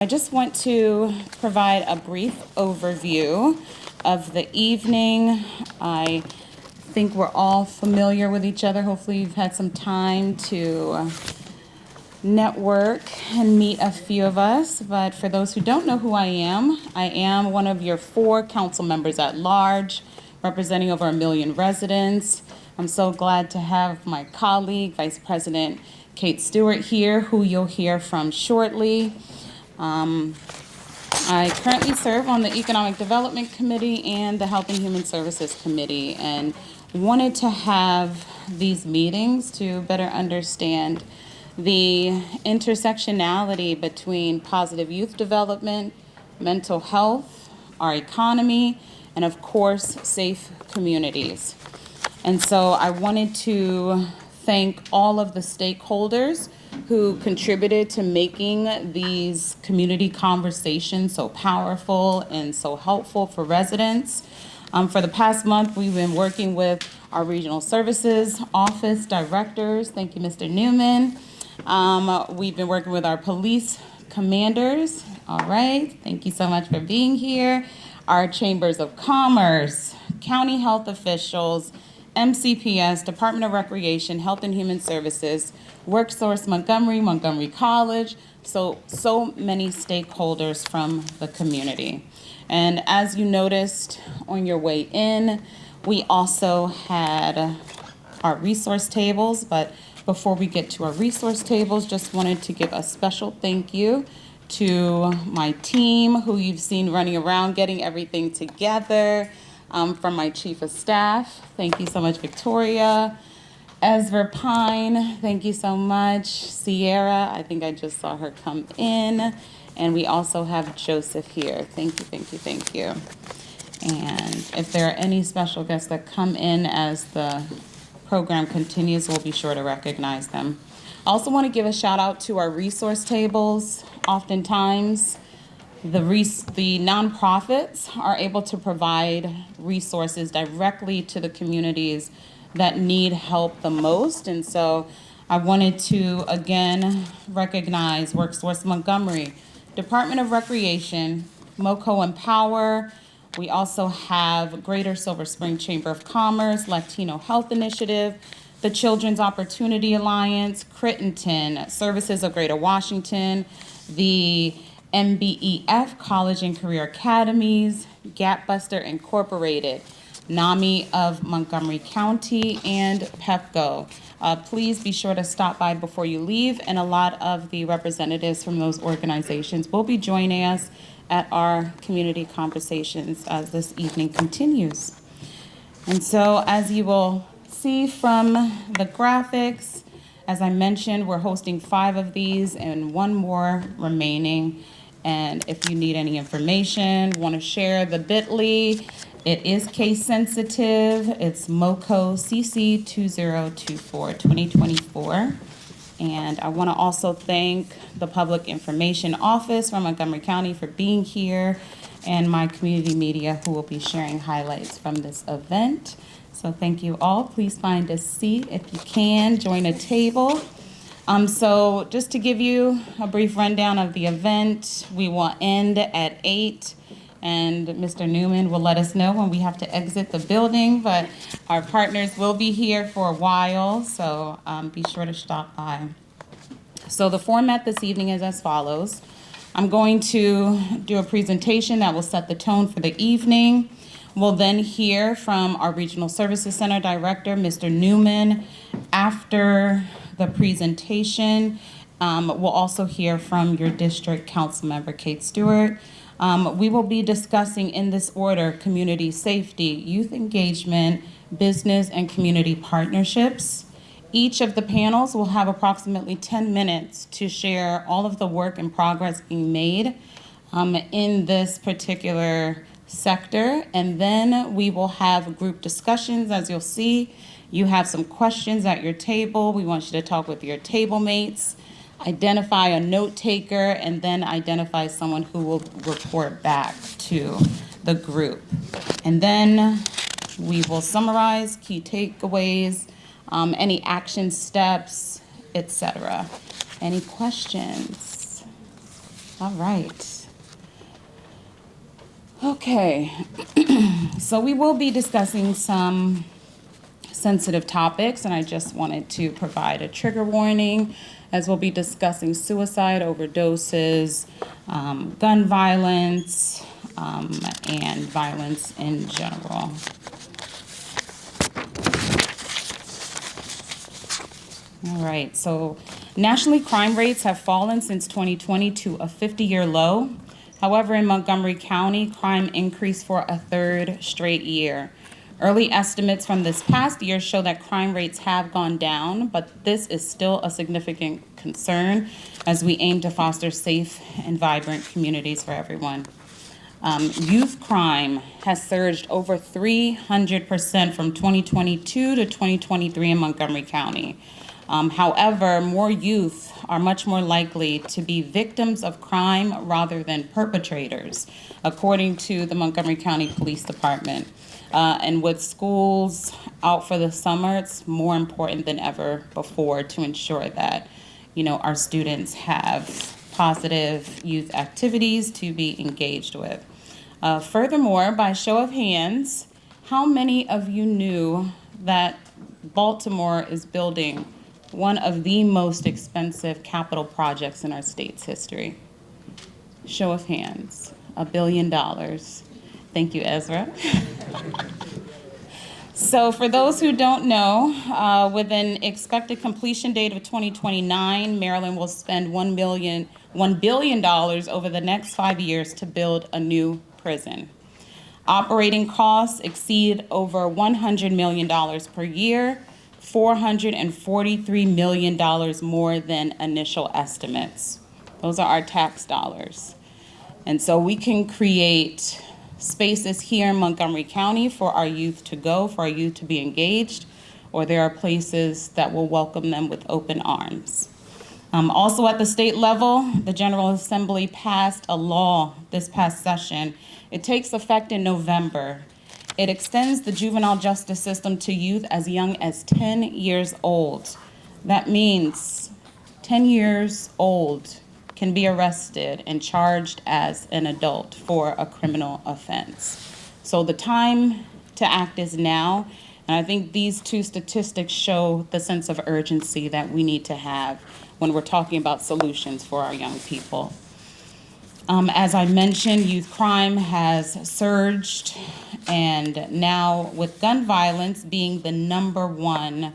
I just want to provide a brief overview of the evening. I think we're all familiar with each other. Hopefully you've had some time to network and meet a few of us. But for those who don't know who I am one of your 4 council members at large, representing over 1 million residents. I'm so glad to have my colleague, Vice President Kate Stewart here, who you'll hear from shortly. I currently serve on the Economic Development Committee and the Health and Human Services Committee, and wanted to have these meetings to better understand the intersectionality between positive youth development, mental health, our economy, and of course, safe communities. And so I wanted to thank all of the stakeholders who contributed to making these community conversations so powerful and so helpful for residents. For the past month, we've been working with our regional services office directors. Thank you, Mr. Newman. We've been working with our police commanders. All right, thank you so much for being here. Our chambers of commerce, county health officials, MCPS, Department of Recreation, Health and Human Services, WorkSource Montgomery College, so many stakeholders from the community. And as you noticed on your way in, we also had our resource tables, but before we get to our resource tables, just wanted to give a special thank you to my team who you've seen running around getting everything together. From my chief of staff, thank you so much, Victoria. Ezra Pine, thank you so much. Sierra, I think I just saw her come in. And we also have Joseph here. Thank you, thank you, thank you. And if there are any special guests that come in as the program continues, we'll be sure to recognize them. I also want to give a shout out to our resource tables. Oftentimes, the nonprofits are able to provide resources directly to the communities that need help the most. And so I wanted to, again, recognize WorkSource Montgomery, Department of Recreation, MoCo Empower. We also have Greater Silver Spring Chamber of Commerce, Latino Health Initiative, the Children's Opportunity Alliance, Crittenton, Services of Greater Washington, the MBEF College and Career Academies, Gapbuster Incorporated, NAMI of Montgomery County, and PEPCO. Please be sure to stop by before you leave, and a lot of the representatives from those organizations will be joining us at our community conversations as this evening continues. And so, as you will see from the graphics, as I mentioned, we're hosting 5 of these and 1 more remaining. And if you need any information, want to share the bit.ly, it is case sensitive. It's MoCo CC 2024 2024. And I want to also thank the Public Information Office from Montgomery County for being here, and my community media who will be sharing highlights from this event. So thank you all. Please find a seat if you can, join a table. So just to give you a brief rundown of the event, we will end at 8, and Mr. Newman will let us know when we have to exit the building, but our partners will be here for a while, so be sure to stop by. So the format this evening is as follows. I'm going to do a presentation that will set the tone for the evening. We'll then hear from our Regional Services Center Director, Mr. Newman. After the presentation, we'll also hear from your district council member, Kate Stewart. We will be discussing in this order: community safety, youth engagement, business and community partnerships. Each of the panels will have approximately 10 minutes to share all of the work and progress being made in this particular sector. And then we will have group discussions. As you'll see, you have some questions at your table. We want you to talk with your table mates, identify a note taker, and then identify someone who will report back to the group. And then we will summarize key takeaways, any action steps, etc. Any questions? All right. Okay, so we will be discussing some sensitive topics, and I just wanted to provide a trigger warning as we'll be discussing suicide, overdoses, gun violence, and violence in general. All right, so nationally, crime rates have fallen since 2020 to a 50-year low. However, in Montgomery County, crime increased for a third straight year. Early estimates from this past year show that crime rates have gone down, but this is still a significant concern as we aim to foster safe and vibrant communities for everyone. Youth crime has surged over 300% from 2022 to 2023 in Montgomery County. However, more youth are much more likely to be victims of crime rather than perpetrators, according to the Montgomery County Police Department. And with schools out for the summer, it's more important than ever before to ensure that, our students have positive youth activities to be engaged with. Furthermore, by show of hands, how many of you knew that Baltimore is building one of the most expensive capital projects in our state's history? Show of hands, $1 billion. Thank you, Ezra. So for those who don't know, with an expected completion date of 2029, Maryland will spend $1 billion over the next 5 years to build a new prison. Operating costs exceed over $100 million per year, $443 million more than initial estimates. Those are our tax dollars. And so we can create spaces here in Montgomery County for our youth to go, for our youth to be engaged, or there are places that will welcome them with open arms. Also at the state level, the General Assembly passed a law this past session. It takes effect in November. It extends the juvenile justice system to youth as young as 10 years old. That means 10 years old can be arrested and charged as an adult for a criminal offense. So the time to act is now, and I think these two statistics show the sense of urgency that we need to have when we're talking about solutions for our young people. As I mentioned, youth crime has surged, and now with gun violence being the #1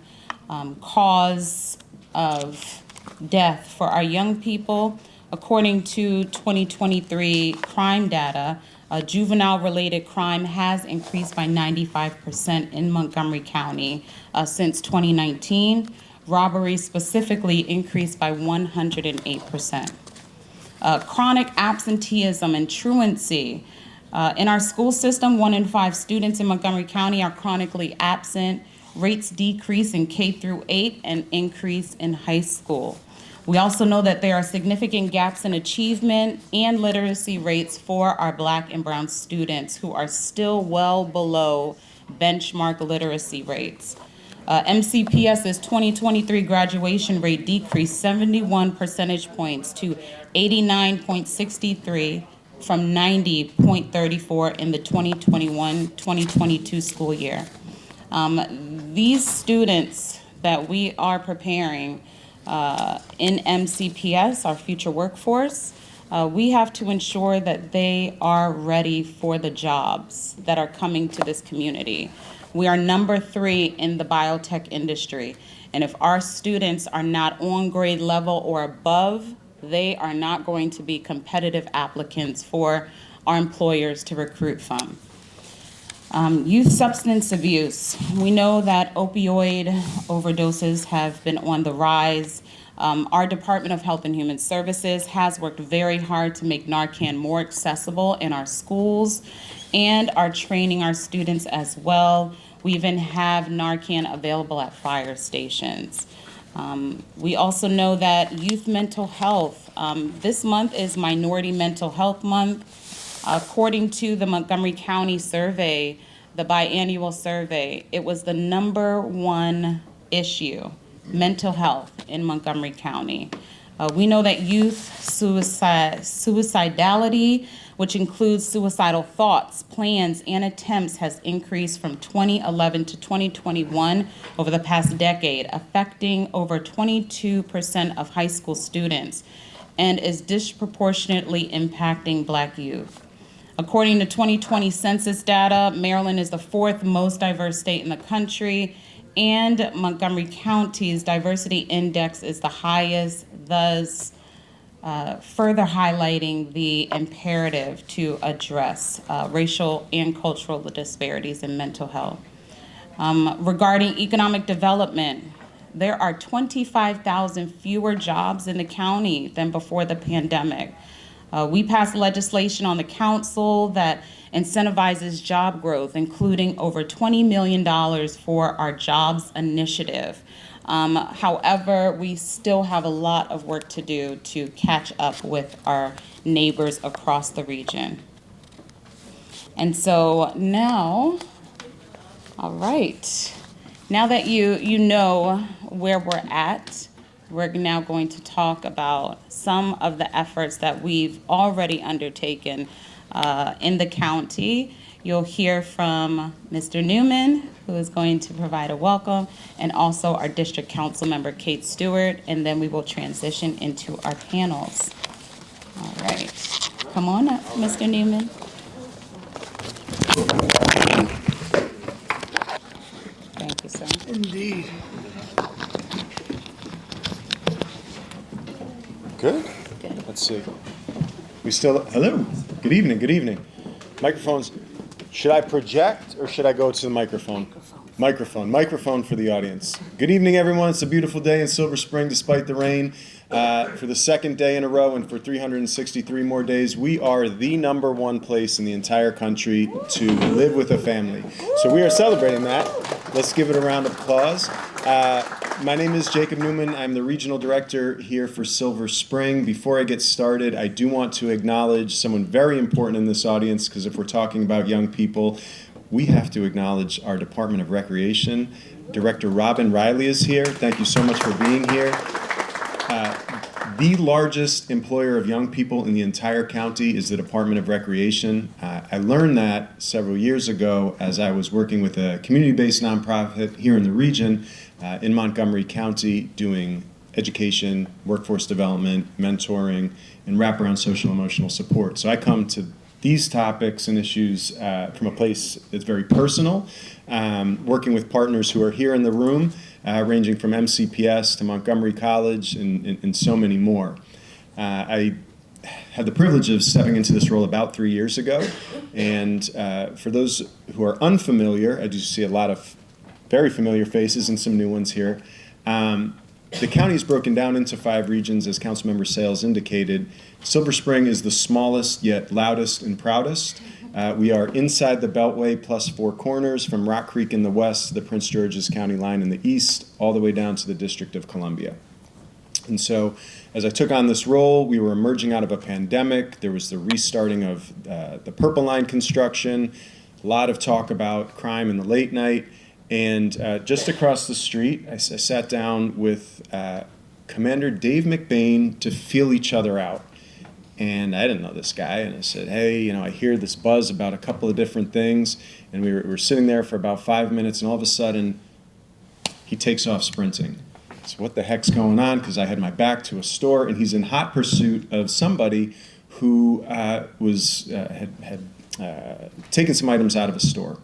cause of death for our young people, according to 2023 crime data, juvenile-related crime has increased by 95% in Montgomery County since 2019. Robbery specifically increased by 108%. Chronic absenteeism and truancy. In our school system, 1 in 5 students in Montgomery County are chronically absent. Rates decrease in K through 8 and increase in high school. We also know that there are significant gaps in achievement and literacy rates for our Black and Brown students who are still well below benchmark literacy rates. MCPS's 2023 graduation rate decreased 71 percentage points to 89.63 from 90.34 in the 2021-2022 school year. These students that we are preparing in MCPS, our future workforce, we have to ensure that they are ready for the jobs that are coming to this community. We are #3 in the biotech industry, and if our students are not on grade level or above, they are not going to be competitive applicants for our employers to recruit from. Youth substance abuse. We know that opioid overdoses have been on the rise. Our Department of Health and Human Services has worked very hard to make Narcan more accessible in our schools and are training our students as well. We even have Narcan available at fire stations. We also know that youth mental health. This month is Minority Mental Health Month. According to the Montgomery County survey, the biannual survey, it was the #1 issue, mental health in Montgomery County. We know that youth suicidality, which includes suicidal thoughts, plans, and attempts, has increased from 2011 to 2021 over the past decade, affecting over 22% of high school students, and is disproportionately impacting Black youth. According to 2020 census data, Maryland is the fourth most diverse state in the country, and Montgomery County's diversity index is the highest, thus further highlighting the imperative to address racial and cultural disparities in mental health. Regarding economic development, there are 25,000 fewer jobs in the county than before the pandemic. We passed legislation on the council that incentivizes job growth, including over $20 million for our jobs initiative. However, we still have a lot of work to do to catch up with our neighbors across the region. And so now, all right, now that you know where we're at, we're now going to talk about some of the efforts that we've already undertaken in the county. You'll hear from Mr. Newman, who is going to provide a welcome, and also our district council member, Kate Stewart, and then we will transition into our panels. All right, come on up, Mr. Newman. Thank you, sir. Indeed. Good. Let's see. We still, hello. Good evening, good evening. Microphones, should I project or should I go to the microphone? Microphone for the audience. Good evening, everyone. It's a beautiful day in Silver Spring despite the rain. For the second day in a row and for 363 more days, we are the #1 place in the entire country to live with a family. So we are celebrating that. Let's give it a round of applause. My name is Jacob Newman. I'm the regional director here for Silver Spring. Before I get started, I do want to acknowledge someone very important in this audience, because if we're talking about young people, we have to acknowledge our Department of Recreation. Director Robin Riley is here. Thank you so much for being here. The largest employer of young people in the entire county is the Department of Recreation. I learned that several years ago as I was working with a community-based nonprofit here in the region in Montgomery County doing education, workforce development, mentoring, and wraparound social emotional support. So I come to these topics and issues from a place that's very personal, working with partners who are here in the room, ranging from MCPS to Montgomery College and so many more. I had the privilege of stepping into this role about 3 years ago, and for those who are unfamiliar, I do see a lot of very familiar faces and some new ones here. The county is broken down into 5 regions, as Councilmember Sayles indicated. Silver Spring is the smallest yet loudest and proudest. We are inside the Beltway plus 4 corners, from Rock Creek in the west to the Prince George's County line in the east, all the way down to the District of Columbia. And so as I took on this role, we were emerging out of a pandemic. There was the restarting of the Purple Line construction, a lot of talk about crime in the late night. And just across the street, I sat down with Commander Dave McBain to feel each other out. And I didn't know this guy, and I said, hey, I hear this buzz about a couple of different things. And we were sitting there for about 5 minutes, and all of a sudden, he takes off sprinting. So what the heck's going on? Because I had my back to a store, and he's in hot pursuit of somebody who had taken some items out of a store.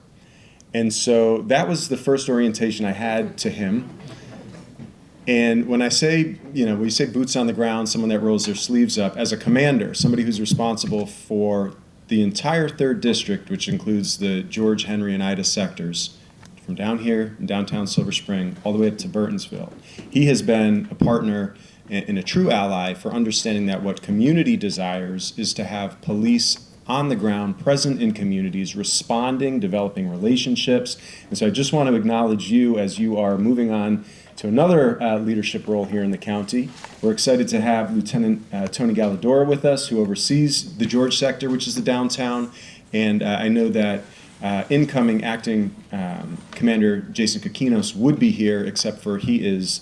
And so that was the first orientation I had to him. And when I say, we say boots on the ground, someone that rolls their sleeves up, as a commander, somebody who's responsible for the entire 3rd District, which includes the George, Henry, and Ida sectors, from down here in downtown Silver Spring all the way up to Burtonsville. He has been a partner and a true ally for understanding that what community desires is to have police on the ground, present in communities, responding, developing relationships. And so I just want to acknowledge you as you are moving on to another leadership role here in the county. We're excited to have Lieutenant Tony Galladora with us, who oversees the George sector, which is the downtown. And I know that incoming acting Commander Jason Kokinos would be here, except for he is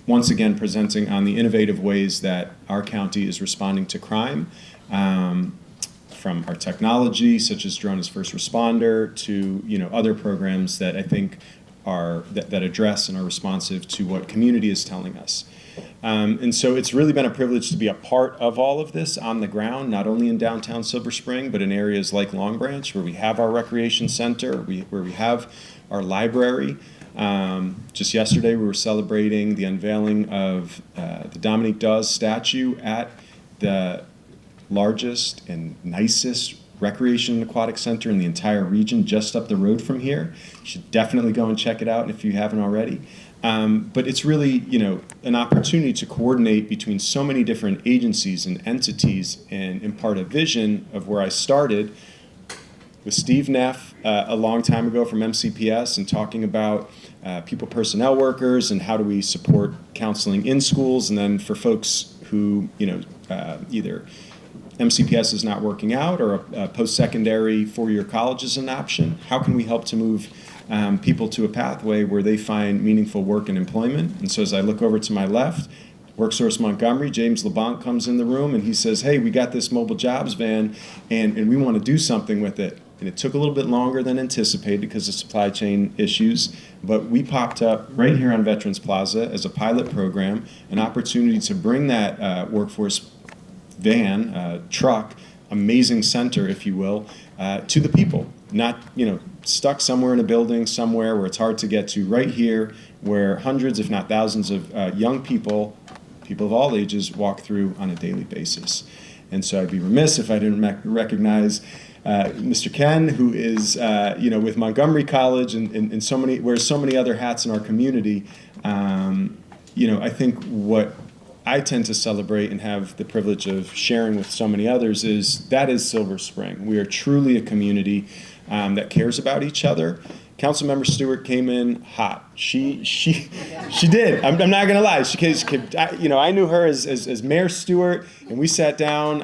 once again presenting on the innovative ways that our county is responding to crime, from our technology, such as Drone as First Responder, to other programs that I think are that address and are responsive to what community is telling us. And so it's really been a privilege to be a part of all of this on the ground, not only in downtown Silver Spring, but in areas like Long Branch, where we have our recreation center, where we have our library. Just yesterday, we were celebrating the unveiling of the Dominique Dawes statue at the largest and nicest recreation and aquatic center in the entire region, just up the road from here. You should definitely go and check it out if you haven't already. But it's really, an opportunity to coordinate between so many different agencies and entities and impart a vision of where I started with Steve Neff a long time ago from MCPS, and talking about people personnel workers and how do we support counseling in schools, and then for folks who, either MCPS is not working out or a post-secondary four-year college is an option, how can we help to move people to a pathway where they find meaningful work and employment? And so as I look over to my left, WorkSource Montgomery, James LeBlanc comes in the room and he says, hey, we got this mobile jobs van and we want to do something with it. And it took a little bit longer than anticipated because of supply chain issues, but we popped up right here on Veterans Plaza as a pilot program, an opportunity to bring that workforce van, truck, amazing center, if you will, to the people. Not, stuck somewhere in a building somewhere where it's hard to get to, right here where hundreds, if not thousands of young people of all ages, walk through on a daily basis. And so I'd be remiss if I didn't recognize Mr. Ken, who is, with Montgomery College and wears so many other hats in our community. I think what I tend to celebrate and have the privilege of sharing with so many others is Silver Spring. We are truly a community that cares about each other. Councilmember Stewart came in hot. She did. I'm not gonna lie. I knew her as Mayor Stewart, and we sat down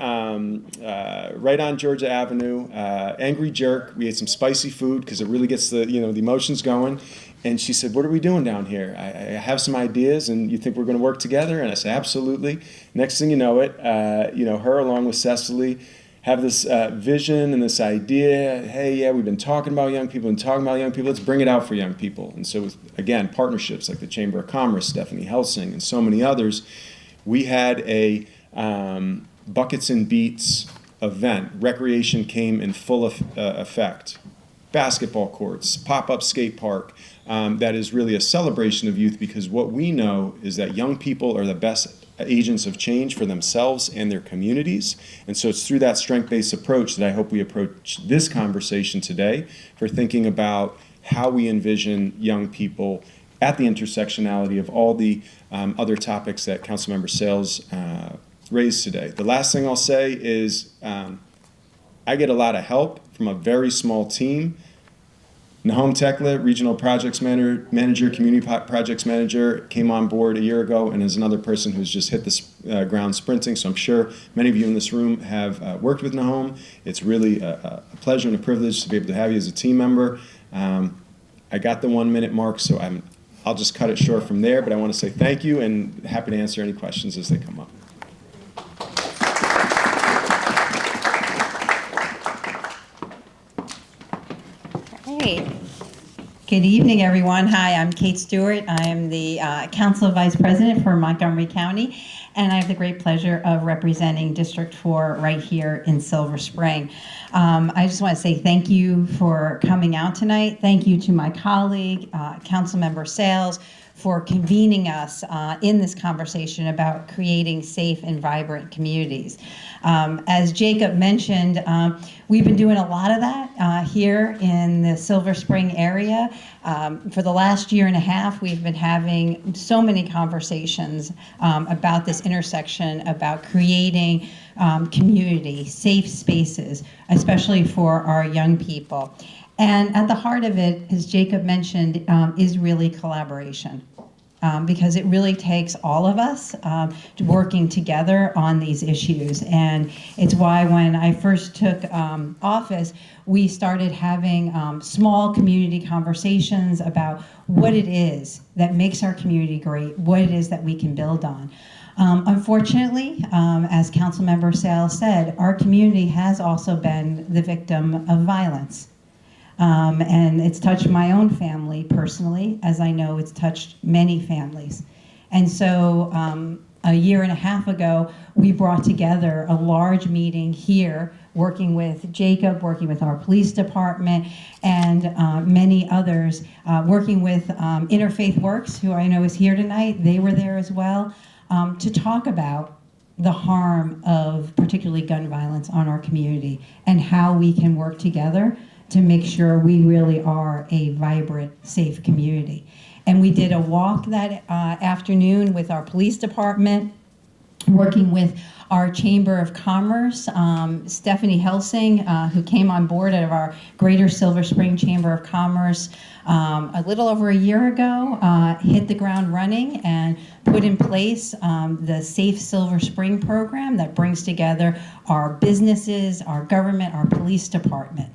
right on Georgia Avenue. Angry jerk. We ate some spicy food because it really gets the emotions going. And she said, "What are we doing down here? I have some ideas, and you think we're going to work together?" And I said, "Absolutely." Next thing you know it, her along with Cecily have this vision and this idea. Hey, yeah, we've been talking about young people. Let's bring it out for young people. And so, again, partnerships like the Chamber of Commerce, Stephanie Helsing, and so many others, we had a Buckets and Beats event. Recreation came in full effect. Basketball courts, pop-up skate park. That is really a celebration of youth, because what we know is that young people are the best agents of change for themselves and their communities. And so it's through that strength-based approach that I hope we approach this conversation today, for thinking about how we envision young people at the intersectionality of all the other topics that Councilmember Sayles raised today. The last thing I'll say is I get a lot of help from a very small team. Nahom Tekla, Regional Projects Manager, Community Projects Manager, came on board a year ago and is another person who's just hit the ground sprinting. So I'm sure many of you in this room have worked with Nahom. It's really a pleasure and a privilege to be able to have you as a team member. I got the 1 minute mark, so I'll just cut it short from there, but I want to say thank you and happy to answer any questions as they come up. Good evening, everyone. Hi, I'm Kate Stewart. I am the Council Vice President for Montgomery County, and I have the great pleasure of representing District 4 right here in Silver Spring. I just want to say thank you for coming out tonight. Thank you to my colleague, Councilmember Sayles, for convening us in this conversation about creating safe and vibrant communities. As Jacob mentioned, we've been doing a lot of that here in the Silver Spring area. For the last year and a half, we've been having so many conversations about this intersection, about creating community, safe spaces, especially for our young people. And at the heart of it, as Jacob mentioned, is really collaboration. because it really takes all of us working together on these issues. And it's why when I first took office, we started having small community conversations about what it is that makes our community great, what it is that we can build on. Unfortunately, as Councilmember Sayles said, our community has also been the victim of violence. And it's touched my own family personally, as I know it's touched many families. And so a year and a half ago, we brought together a large meeting here, working with Jacob, working with our police department, and many others, working with Interfaith Works, who I know is here tonight. They were there as well, to talk about the harm of particularly gun violence on our community and how we can work together to make sure we really are a vibrant, safe community. And we did a walk that afternoon with our police department, working with our Chamber of Commerce, Stephanie Helsing, who came on board out of our Greater Silver Spring Chamber of Commerce a little over a year ago, hit the ground running and put in place the Safe Silver Spring program that brings together our businesses, our government, our police department.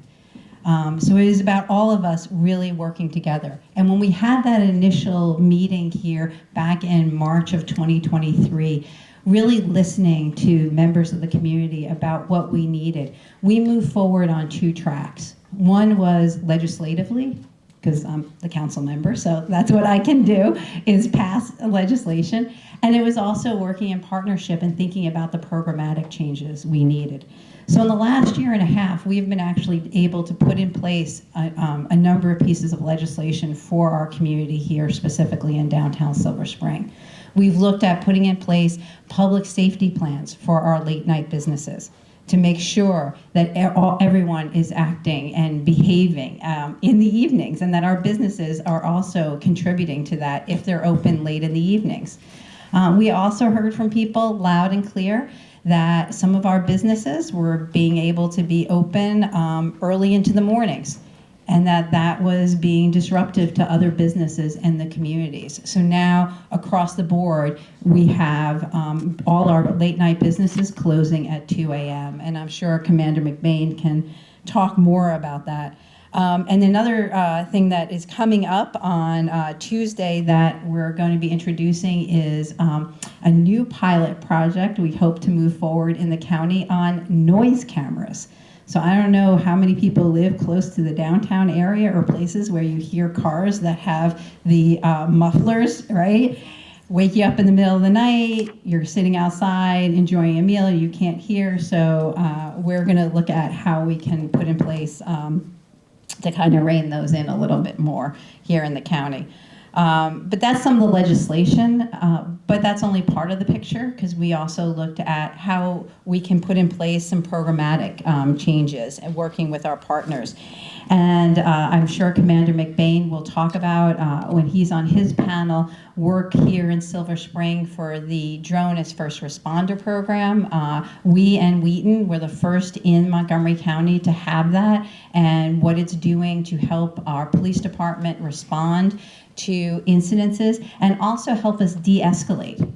So it is about all of us really working together. And when we had that initial meeting here back in March of 2023, really listening to members of the community about what we needed, we moved forward on 2 tracks. One was legislatively, because I'm the council member, so that's what I can do, is pass legislation. And it was also working in partnership and thinking about the programmatic changes we needed. So in the last year and a half, we've been actually able to put in place a number of pieces of legislation for our community here, specifically in downtown Silver Spring. We've looked at putting in place public safety plans for our late night businesses to make sure that everyone is acting and behaving in the evenings, and that our businesses are also contributing to that if they're open late in the evenings. We also heard from people loud and clear that some of our businesses were being able to be open early into the mornings, and that was being disruptive to other businesses and the communities. So now, across the board, we have all our late night businesses closing at 2 a.m., and I'm sure Commander McBain can talk more about that. And another thing that is coming up on Tuesday that we're going to be introducing is a new pilot project we hope to move forward in the county on noise cameras. So I don't know how many people live close to the downtown area or places where you hear cars that have the mufflers, right? Wake you up in the middle of the night, you're sitting outside enjoying a meal, you can't hear. So we're going to look at how we can put in place to kind of rein those in a little bit more here in the county. But that's some of the legislation, but that's only part of the picture, because we also looked at how we can put in place some programmatic changes and working with our partners. And I'm sure Commander McBain will talk about, when he's on his panel, work here in Silver Spring for the Drone as First Responder program. We and Wheaton were the first in Montgomery County to have that, and what it's doing to help our police department respond to incidences and also help us de-escalate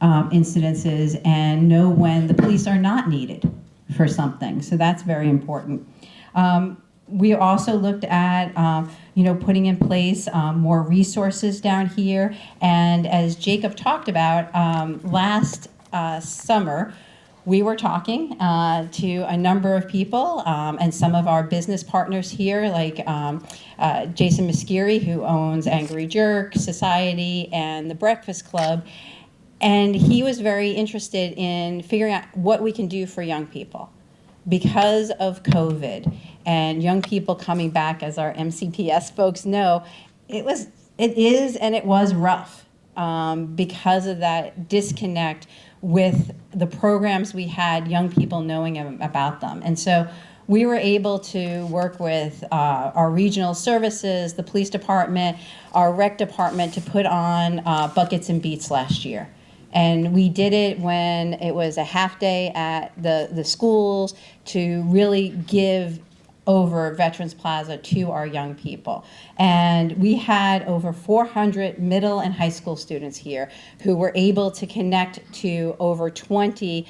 incidences and know when the police are not needed for something. So that's very important. We also looked at putting in place more resources down here. And as Jacob talked about, last summer, we were talking to a number of people and some of our business partners here, like Jason Musciri, who owns Angry Jerk Society and the Breakfast Club. And he was very interested in figuring out what we can do for young people. Because of COVID and young people coming back, as our MCPS folks know, it is and it was rough because of that disconnect with the programs we had, young people knowing about them. And so we were able to work with our regional services, the police department, our rec department to put on Buckets and Beats last year. And we did it when it was a half day at the schools to really give over Veterans Plaza to our young people. And we had over 400 middle and high school students here who were able to connect to over 20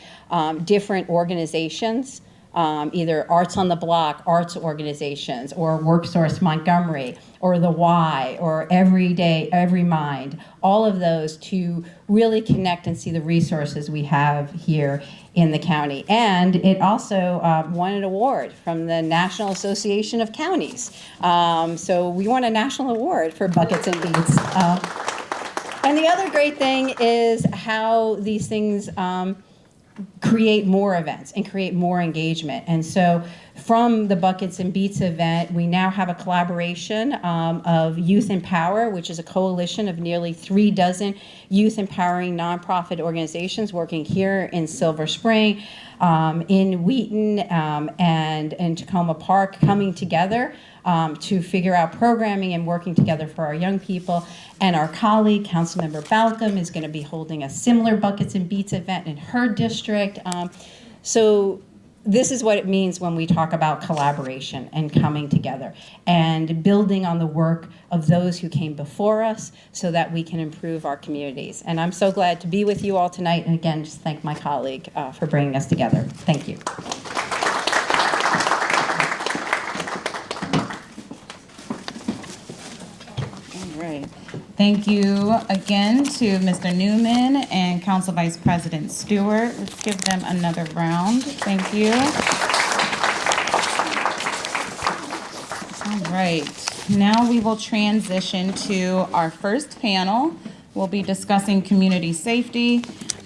different organizations, either Arts on the Block, arts organizations, or WorkSource Montgomery, or the Y, or Every Day, Every Mind, all of those to really connect and see the resources we have here in the county. And it also won an award from the National Association of Counties. So we won a national award for Buckets and Beats. And the other great thing is how these things create more events and create more engagement. And so from the Buckets and Beats event, we now have a collaboration of Youth Empower, which is a coalition of nearly 3 dozen youth empowering nonprofit organizations working here in Silver Spring, in Wheaton, and in Tacoma Park, coming together to figure out programming and working together for our young people. And our colleague, Councilmember Balcom, is going to be holding a similar Buckets and Beats event in her district. So this is what it means when we talk about collaboration and coming together and building on the work of those who came before us so that we can improve our communities. And I'm so glad to be with you all tonight. And again, just thank my colleague for bringing us together. Thank you. Thank you again to Mr. Newman and Council Vice President Stewart. Let's give them another round. Thank you. All right, now we will transition to our first panel. We'll be discussing community safety.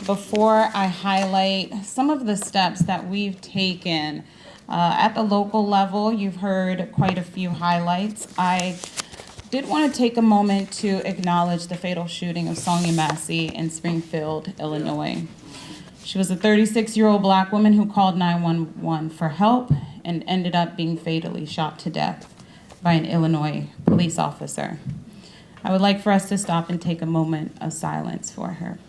Before I highlight some of the steps that we've taken at the local level, you've heard quite a few highlights. I did want to take a moment to acknowledge the fatal shooting of Sonia Massey in Springfield, Illinois. She was a 36-year-old Black woman who called 911 for help and ended up being fatally shot to death by an Illinois police officer. I would like for us to stop and take a moment of silence for her.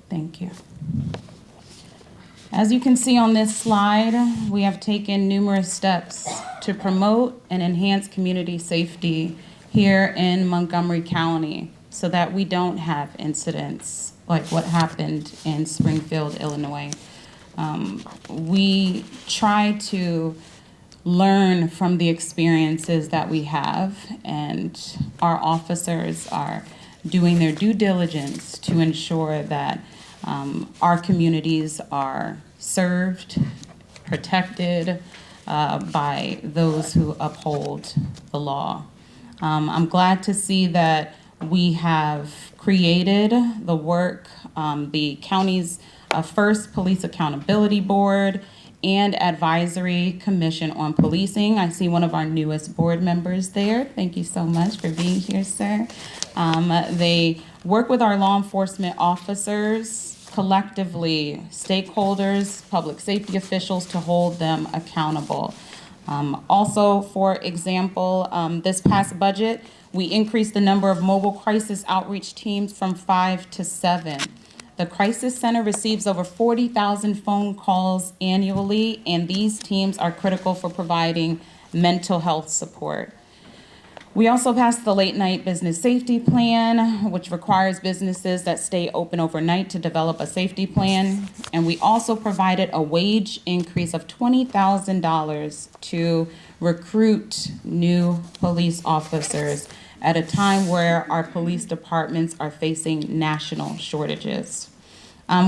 Thank you. As you can see on this slide, we have taken numerous steps to promote and enhance community safety here in Montgomery County so that we don't have incidents like what happened in Springfield, Illinois. We try to learn from the experiences that we have, and our officers are doing their due diligence to ensure that our communities are served, protected by those who uphold the law. I'm glad to see that we have created the work, the county's first police accountability board and advisory commission on policing. I see one of our newest board members there. Thank you so much for being here, sir. They work with our law enforcement officers, collectively, stakeholders, public safety officials, to hold them accountable. Also, for example, this past budget, we increased the number of mobile crisis outreach teams from 5 to 7. The Crisis Center receives over 40,000 phone calls annually, and these teams are critical for providing mental health support. We also passed the late night business safety plan, which requires businesses that stay open overnight to develop a safety plan. And we also provided a wage increase of $20,000 to recruit new police officers at a time where our police departments are facing national shortages.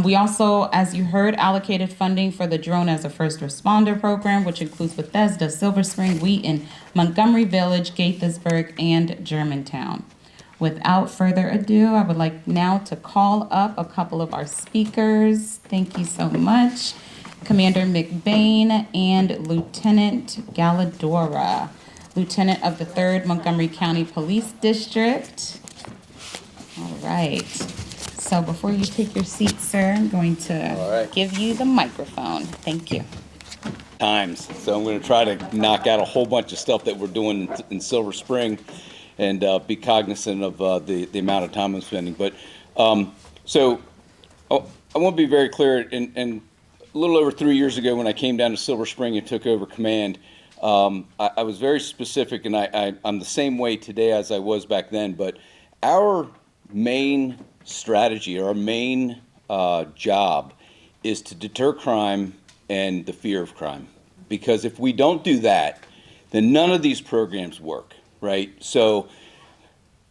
We also, as you heard, allocated funding for the Drone as a First Responder program, which includes Bethesda, Silver Spring, Wheaton, Montgomery Village, Gaithersburg, and Germantown. Without further ado, I would like now to call up a couple of our speakers. Thank you so much. Commander McBain and Lieutenant Galladora, Lieutenant of the 3rd Montgomery County Police District. All right. So before you take your seat, sir, I'm going to give you the microphone. Thank you. times. So I'm going to try to knock out a whole bunch of stuff that we're doing in Silver Spring and be cognizant of the amount of time I'm spending. But so I want to be very clear. And a little over 3 years ago when I came down to Silver Spring and took over command, I was very specific, and I'm the same way today as I was back then. But our main strategy, our main job is to deter crime and the fear of crime. Because if we don't do that, then none of these programs work, right? So,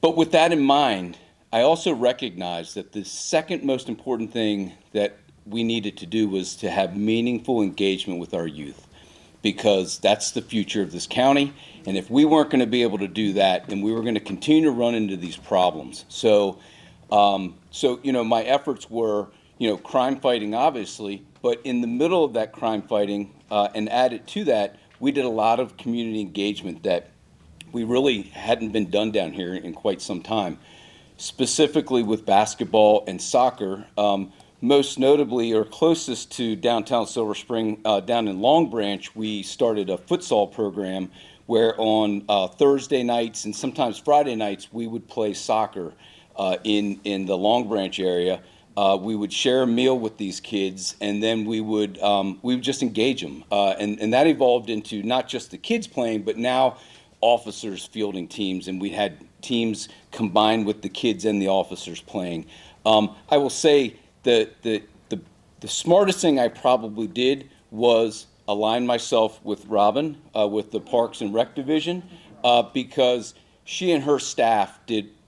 but with that in mind, I also recognize that the second most important thing that we needed to do was to have meaningful engagement with our youth, because that's the future of this county. And if we weren't going to be able to do that, then we were going to continue to run into these problems. So, my efforts were, crime fighting, obviously, but in the middle of that crime fighting, and added to that, we did a lot of community engagement that we really hadn't been done down here in quite some time, specifically with basketball and soccer. Most notably, or closest to downtown Silver Spring, down in Long Branch, we started a futsal program where on Thursday nights and sometimes Friday nights, we would play soccer in the Long Branch area. We would share a meal with these kids, and then we would just engage them. And that evolved into not just the kids playing, but now officers fielding teams, and we had teams combined with the kids and the officers playing. I will say the smartest thing I probably did was align myself with Robin, with the Parks and Rec Division, because she and her staff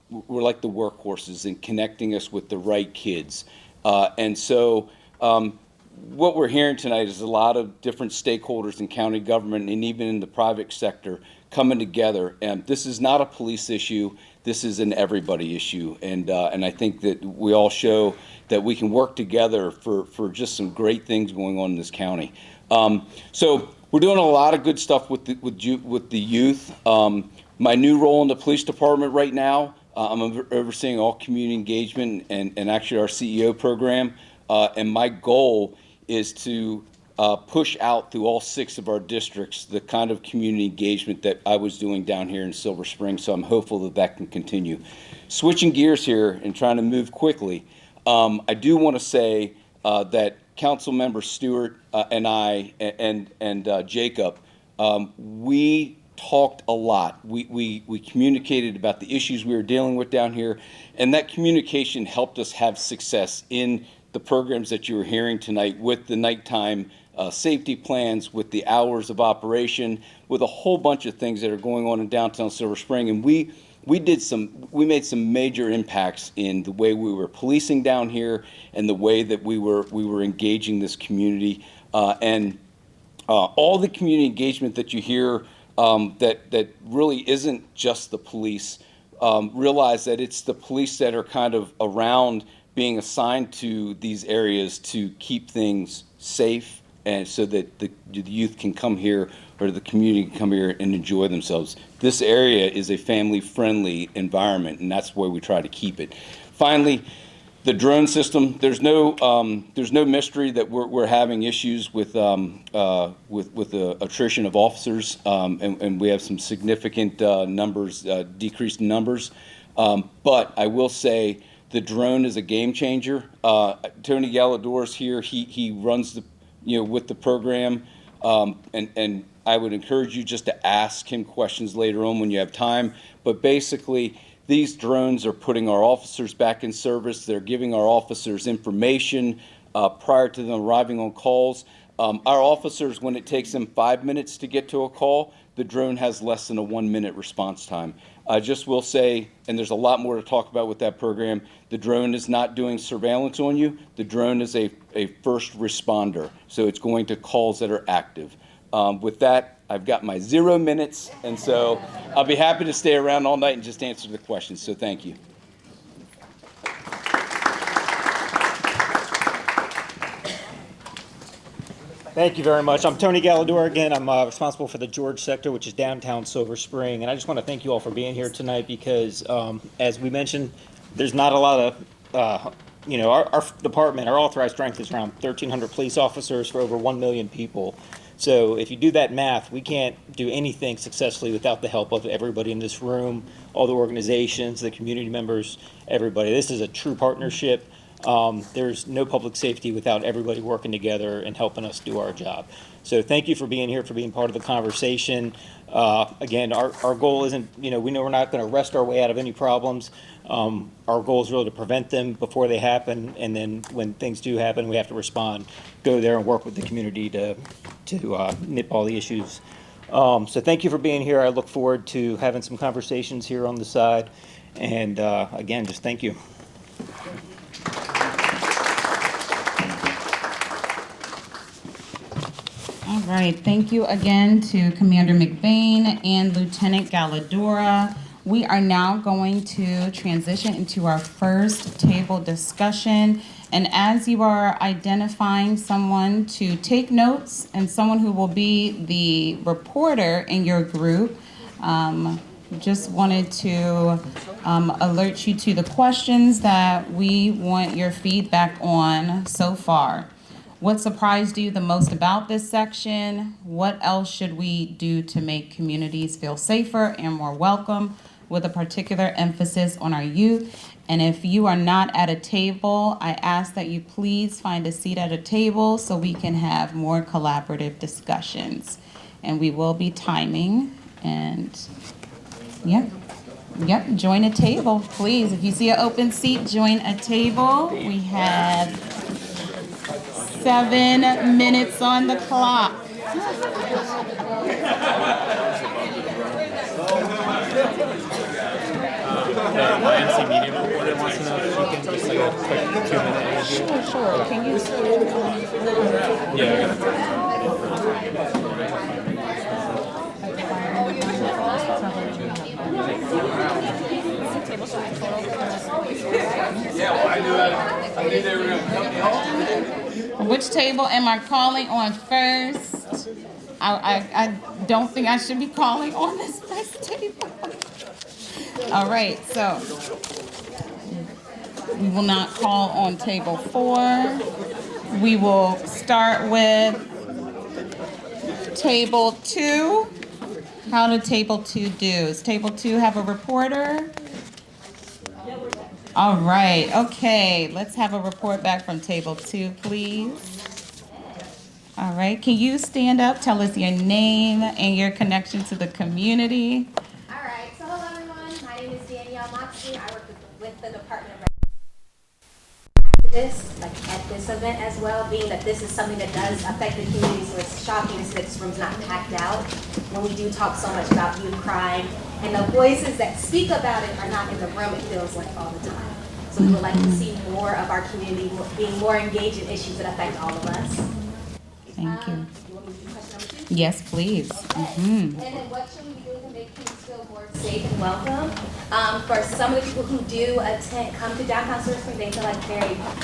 were like the workhorses in connecting us with the right kids. And so what we're hearing tonight is a lot of different stakeholders in county government and even in the private sector coming together. And this is not a police issue. This is an everybody issue. And I think that we all show that we can work together for just some great things going on in this county. So we're doing a lot of good stuff with the youth. My new role in the police department right now, I'm overseeing all community engagement and actually our CEO program. And my goal is to push out through all 6 of our districts the kind of community engagement that I was doing down here in Silver Spring. So I'm hopeful that that can continue. Switching gears here and trying to move quickly, I do want to say that Councilmember Stewart and I and Jacob, we talked a lot. We communicated about the issues we were dealing with down here, and that communication helped us have success in the programs that you were hearing tonight, with the nighttime safety plans, with the hours of operation, with a whole bunch of things that are going on in downtown Silver Spring. And we made some major impacts in the way we were policing down here and the way that we were engaging this community. And all the community engagement that you hear that really isn't just the police, realize that it's the police that are kind of around being assigned to these areas to keep things safe, and so that the youth can come here, or the community can come here and enjoy themselves. This area is a family-friendly environment, and that's where we try to keep it. Finally, the drone system. There's no mystery that we're having issues with the attrition of officers, and we have some significant decreased numbers. But I will say the drone is a game changer. Tony Galador's here. He runs with the program, and I would encourage you just to ask him questions later on when you have time. But basically, these drones are putting our officers back in service. They're giving our officers information prior to them arriving on calls. Our officers, when it takes them 5 minutes to get to a call, the drone has less than a 1-minute response time. I just will say, and there's a lot more to talk about with that program, the drone is not doing surveillance on you. The drone is a first responder, so it's going to calls that are active. With that, I've got my 0 minutes, and so I'll be happy to stay around all night and just answer the questions, so thank you. Thank you very much. I'm Tony Galador again. I'm responsible for the George sector, which is downtown Silver Spring. And I just want to thank you all for being here tonight because, as we mentioned, there's not a lot of, our department, our authorized strength is around 1,300 police officers for over 1 million people. So if you do that math, we can't do anything successfully without the help of everybody in this room, all the organizations, the community members, everybody. This is a true partnership. There's no public safety without everybody working together and helping us do our job. So thank you for being here, for being part of the conversation. Again, our goal isn't, we know we're not going to wrest our way out of any problems. Our goal is really to prevent them before they happen, and then when things do happen, we have to respond, go there and work with the community to nip all the issues. So thank you for being here. I look forward to having some conversations here on the side. And again, just thank you. All right, thank you again to Commander McBain and Lieutenant Galladora. We are now going to transition into our first table discussion. And as you are identifying someone to take notes and someone who will be the reporter in your group, just wanted to alert you to the questions that we want your feedback on so far. What surprised you the most about this section? What else should we do to make communities feel safer and more welcome, with a particular emphasis on our youth? And if you are not at a table, I ask that you please find a seat at a table so we can have more collaborative discussions. And we will be timing, and yep, join a table, please. If you see an open seat, join a table. We have 7 minutes on the clock. My MC media reporter wants to know if she can just like a quick 2-minute interview. Sure. Can you? Yeah, I got Which table am I calling on first? I don't think I should be calling on this first table. All right, so we will not call on table 4. We will start with table 2. How did table 2 do? Does table 2 have a reporter? All right, okay, let's have a report back from table 2, please. All right, can you stand up, tell us your name and your connection to the community? All right, so hello everyone. My name is Danielle Moxley. I work with the Department of Activists, like at this event as well, being that this is something that does affect the community, so it's shocking to see that this room's not packed out when we do talk so much about youth crime, and the voices that speak about it are not in the room, it feels like, all the time. So we would like to see more of our community being more engaged in issues that affect all of us. Thank you. You want me to do question number 2? Yes, please. And then what should we be doing to make kids feel more safe and welcome? For some of the people who do come to downtown Silver Spring, they feel like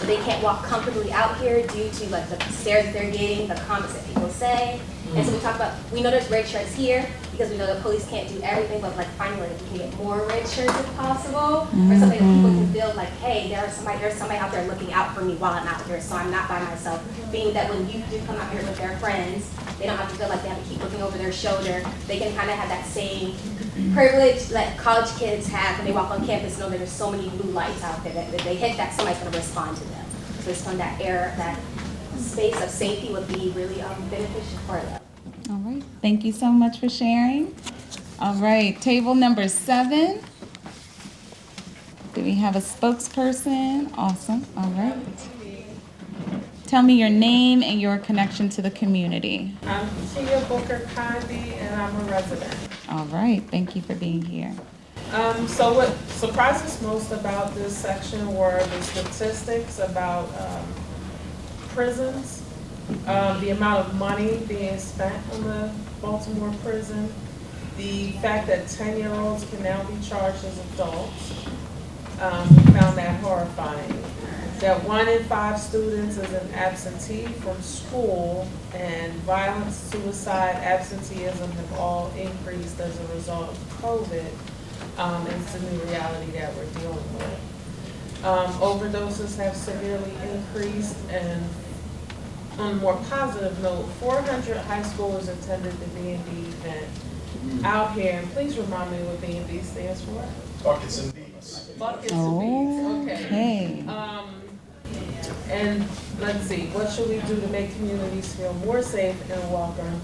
they can't walk comfortably out here due to like the stares that they're getting, the comments that people say. And so we talk about, we know there's red shirts here because we know the police can't do everything, but like finding like we can get more red shirts if possible, or something that people can feel like, hey, there's somebody out there looking out for me while I'm out here, so I'm not by myself. Being that when you do come out here with their friends, they don't have to feel like they have to keep looking over their shoulder. They can kind of have that same privilege that college kids have when they walk on campus, know that there's so many blue lights out there that if they hit that, somebody's going to respond to them. So it's from that air, that space of safety would be really beneficial for them. All right, thank you so much for sharing. All right, table number 7. Do we have a spokesperson? Awesome, all right. Tell me your name and your connection to the community. I'm Tia Booker Condi, and I'm a resident. All right, thank you for being here. So what surprised us most about this section were the statistics about prisons, the amount of money being spent on the Baltimore prison, the fact that 10-year-olds can now be charged as adults. We found that horrifying. That 1 in 5 students is an absentee from school, and violence, suicide, absenteeism have all increased as a result of COVID. It's the new reality that we're dealing with. Overdoses have severely increased, and on a more positive note, 400 high schoolers attended the B&B event out here. And please remind me what B&B stands for. Buckets and beats. Buckets and beats. Okay. Okay. And let's see, what should we do to make communities feel more safe and welcome?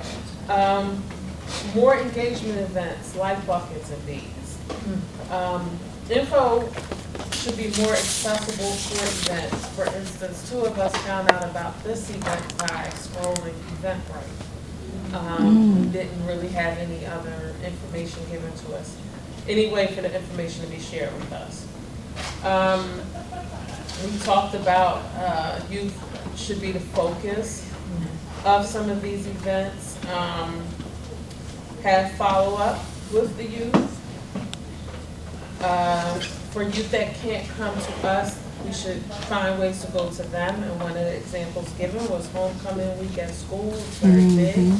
More engagement events like buckets and beads. Info should be more accessible for events. For instance, 2 of us found out about this event by scrolling Eventbrite. We didn't really have any other information given to us. Any way for the information to be shared with us. We talked about youth should be the focus of some of these events. Have follow-up with the youth. For youth that can't come to us, we should find ways to go to them. And one of the examples given was homecoming week at school. It's very big.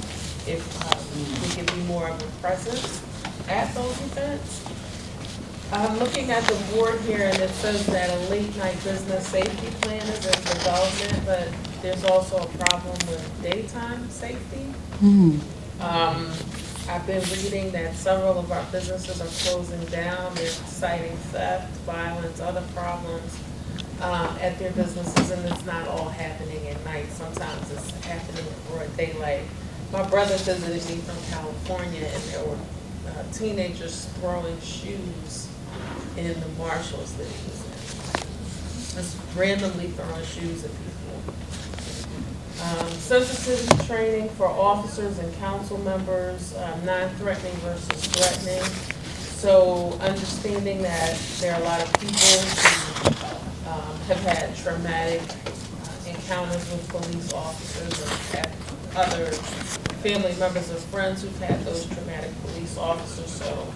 If we could be more of a presence at those events. I'm looking at the board here, and it says that a late night business safety plan is in development, but there's also a problem with daytime safety. I've been reading that several of our businesses are closing down. They're citing theft, violence, other problems at their businesses, and it's not all happening at night. Sometimes it's happening in broad daylight. My brother visited me from California, and there were teenagers throwing shoes in the Marshalls that he was in. Just randomly throwing shoes at people. Sensitivity training for officers and council members, non-threatening versus threatening. So understanding that there are a lot of people who have had traumatic encounters with police officers and have other family members or friends who've had those traumatic police officers. So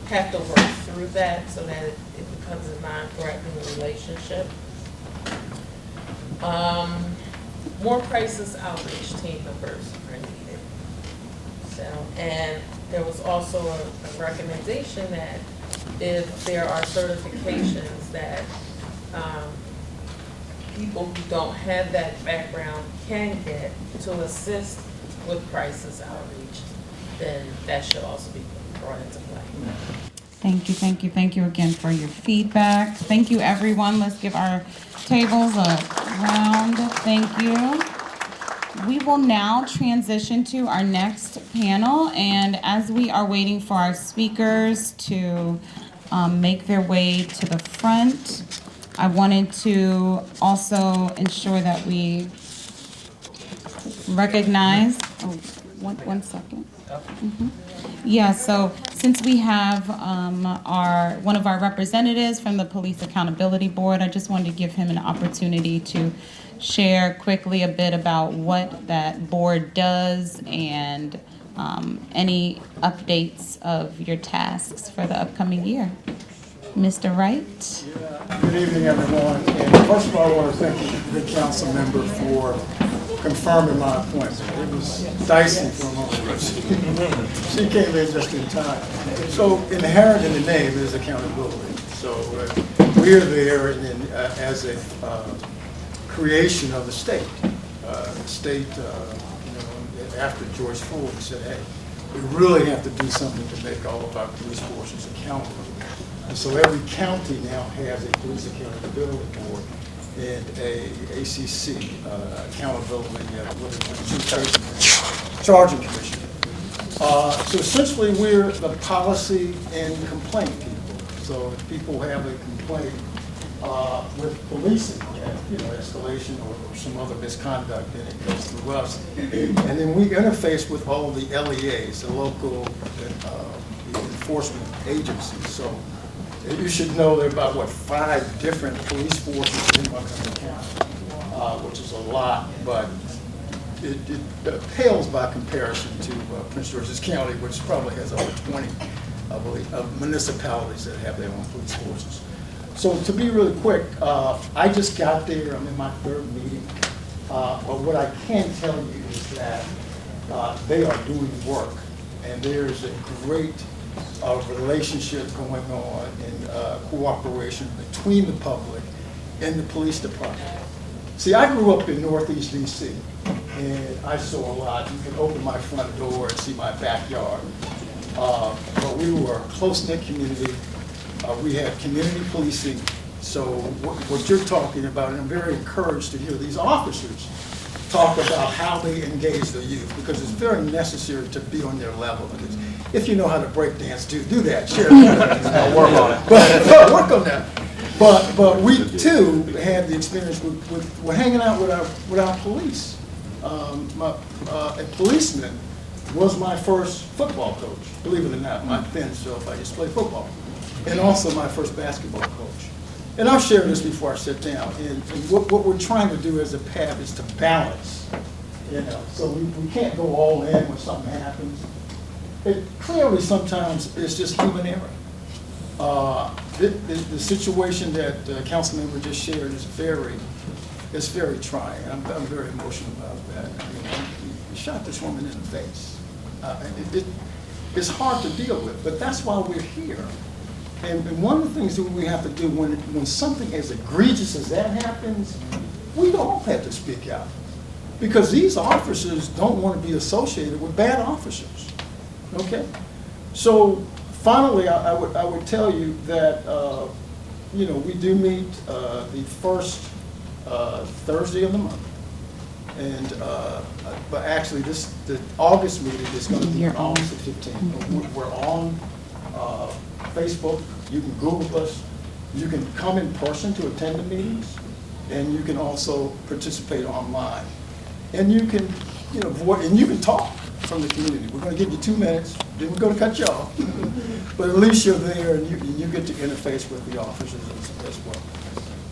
have to work through that so that it becomes a non-threatening relationship. More crisis outreach team members are needed. So, and there was also a recommendation that if there are certifications that people who don't have that background can get to assist with crisis outreach, then that should also be brought into play. Thank you again for your feedback. Thank you, everyone. Let's give our tables a round. Thank you. We will now transition to our next panel, and as we are waiting for our speakers to make their way to the front, I wanted to also ensure that we recognize, one second. Yeah, so since we have one of our representatives from the Police Accountability Board, I just wanted to give him an opportunity to share quickly a bit about what that board does and any updates of your tasks for the upcoming year. Mr. Wright? Good evening, everyone. And first of all, I want to thank the Councilmember for confirming my appointment. It was dicey for a moment. She came in just in time. So inherent in the name is accountability. So we're there as a creation of the state. The state, after George Floyd said, hey, we really have to do something to make all of our police forces accountable. And so every county now has a police accountability board and a ACC, accountability, charging commission. So essentially we're the policy and complaint people. So if people have a complaint with policing, escalation or some other misconduct, then it goes through us. And then we interface with all the LEAs, the local enforcement agencies. So you should know there are about, 5 different police forces in Montgomery County, which is a lot, but it pales by comparison to Prince George's County, which probably has over 20, I believe, municipalities that have their own police forces. So to be really quick, I just got there, I'm in my 3rd meeting, but what I can tell you is that they are doing work, and there's a great relationship going on in cooperation between the public and the police department. See, I grew up in Northeast DC, and I saw a lot. You can open my front door and see my backyard. But we were a close-knit community. We had community policing. So what you're talking about, and I'm very encouraged to hear these officers talk about how they engage the youth, because it's very necessary to be on their level. Because if you know how to break dance, do that. Share that. Work on it. But work on that. But we too had the experience with hanging out with our police. A policeman was my first football coach, believe it or not. My thin self, I used to play football, and also my first basketball coach. And I'll share this before I sit down. And what we're trying to do as a PAB is to balance, so we can't go all in when something happens. It clearly sometimes it's just human error. The situation that Councilmember just shared is very trying. I'm very emotional about that. He shot this woman in the face. It's hard to deal with, but that's why we're here. And one of the things that we have to do when something as egregious as that happens, we all have to speak out. Because these officers don't want to be associated with bad officers, okay? So finally, I would tell you that, we do meet the first Thursday of the month. And, but actually the August meeting is going to be on August the 15th. We're on Facebook. You can Google us. You can come in person to attend the meetings, and you can also participate online. And you can, and you can talk from the community. We're going to give you 2 minutes, then we're going to cut you off. But at least you're there, and you get to interface with the officers as well.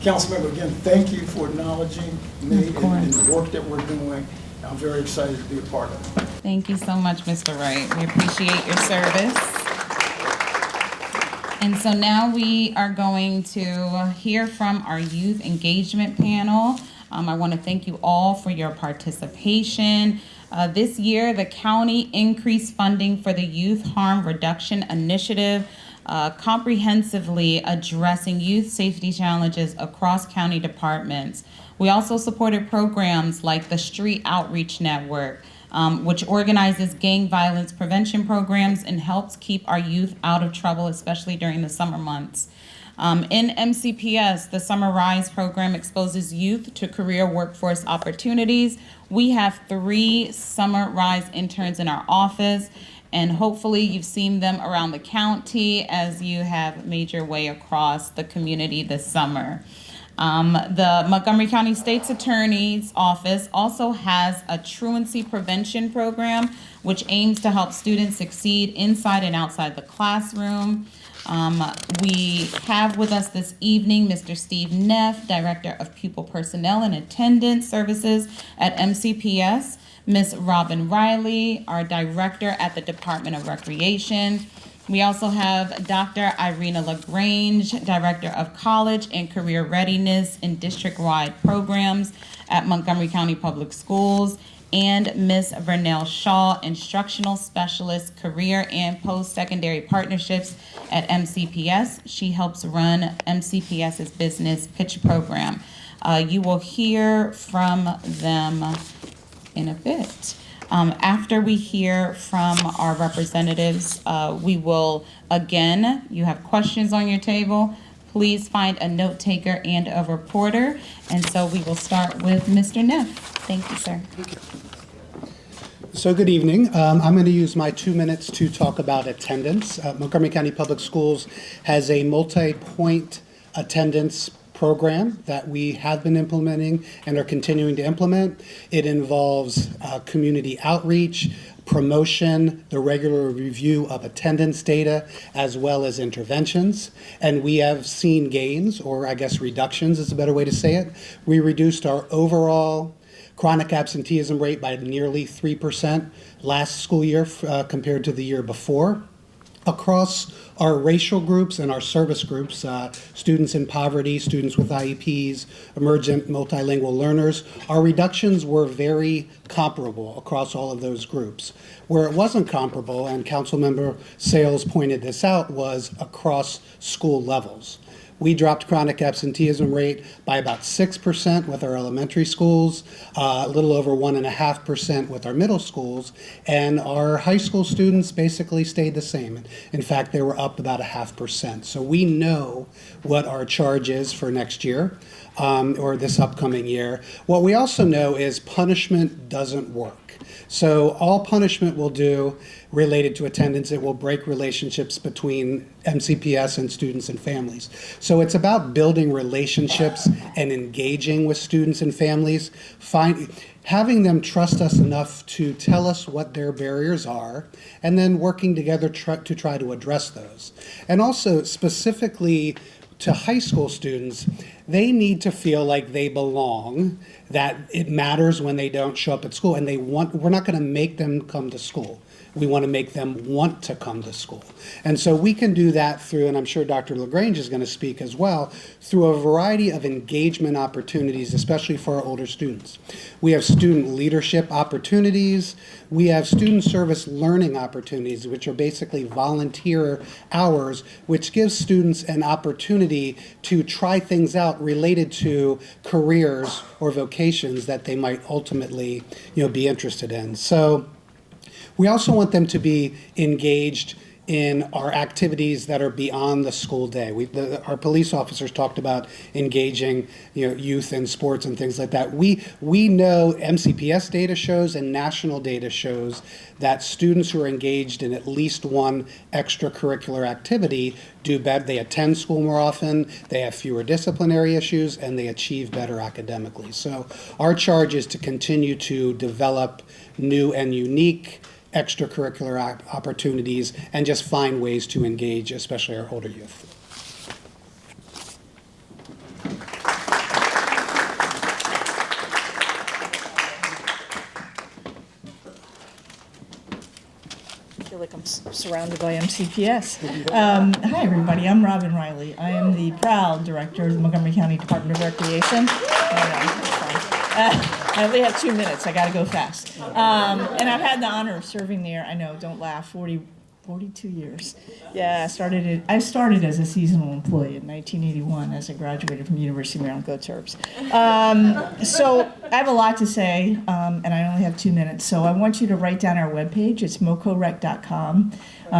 Councilmember, again, thank you for acknowledging me and the work that we're doing. I'm very excited to be a part of it. Thank you so much, Mr. Wright. We appreciate your service. And so now we are going to hear from our youth engagement panel. I want to thank you all for your participation. This year, the county increased funding for the Youth Harm Reduction Initiative, comprehensively addressing youth safety challenges across county departments. We also supported programs like the Street Outreach Network, which organizes gang violence prevention programs and helps keep our youth out of trouble, especially during the summer months. In MCPS, the Summer Rise program exposes youth to career workforce opportunities. We have 3 Summer Rise interns in our office, and hopefully you've seen them around the county as you have made your way across the community this summer. The Montgomery County State's Attorney's Office also has a truancy prevention program, which aims to help students succeed inside and outside the classroom. We have with us this evening Mr. Steve Neff, Director of Pupil Personnel and Attendance Services at MCPS, Ms. Robin Riley, our Director at the Department of Recreation. We also have Dr. Irina LaGrange, Director of College and Career Readiness and District-Wide Programs at Montgomery County Public Schools, and Ms. Vernell Shaw, Instructional Specialist, Career and Post-Secondary Partnerships at MCPS. She helps run MCPS's Business Pitch Program. You will hear from them in a bit. After we hear from our representatives, we will, again, you have questions on your table, please find a note taker and a reporter. And so we will start with Mr. Neff. Thank you, sir. Thank you. So good evening. I'm going to use my 2 minutes to talk about attendance. Montgomery County Public Schools has a multi-point attendance program that we have been implementing and are continuing to implement. It involves community outreach, promotion, the regular review of attendance data, as well as interventions. And we have seen gains, or I guess reductions is a better way to say it. We reduced our overall chronic absenteeism rate by nearly 3% last school year compared to the year before. Across our racial groups and our service groups, students in poverty, students with IEPs, emergent multilingual learners, our reductions were very comparable across all of those groups. Where it wasn't comparable, and Councilmember Sayles pointed this out, was across school levels. We dropped chronic absenteeism rate by about 6% with our elementary schools, a little over 1.5% with our middle schools, and our high school students basically stayed the same. In fact, they were up about 0.5%. So we know what our charge is for next year, or this upcoming year. What we also know is punishment doesn't work. So all punishment will do related to attendance, it will break relationships between MCPS and students and families. So it's about building relationships and engaging with students and families, having them trust us enough to tell us what their barriers are, and then working together to try to address those. And also specifically to high school students, they need to feel like they belong, that it matters when they don't show up at school, and we're not going to make them come to school. We want to make them want to come to school. And so we can do that through, and I'm sure Dr. LaGrange is going to speak as well, through a variety of engagement opportunities, especially for our older students. We have student leadership opportunities. We have student service learning opportunities, which are basically volunteer hours, which gives students an opportunity to try things out related to careers or vocations that they might ultimately, be interested in. So we also want them to be engaged in our activities that are beyond the school day. Our police officers talked about engaging, youth in sports and things like that. We know MCPS data shows and national data shows that students who are engaged in at least one extracurricular activity do better. They attend school more often, they have fewer disciplinary issues, and they achieve better academically. So our charge is to continue to develop new and unique extracurricular opportunities and just find ways to engage, especially our older youth. I feel like I'm surrounded by MCPS. Hi, everybody. I'm Robin Riley. I am the proud director of the Montgomery County Department of Recreation. I only have 2 minutes. I got to go fast. And I've had the honor of serving there. I know, don't laugh. 42 years. Yeah, I started as a seasonal employee in 1981 as I graduated from the University of Maryland. Go Terps. So I have a lot to say, and I only have 2 minutes. So I want you to write down our webpage. It's mocorec.com.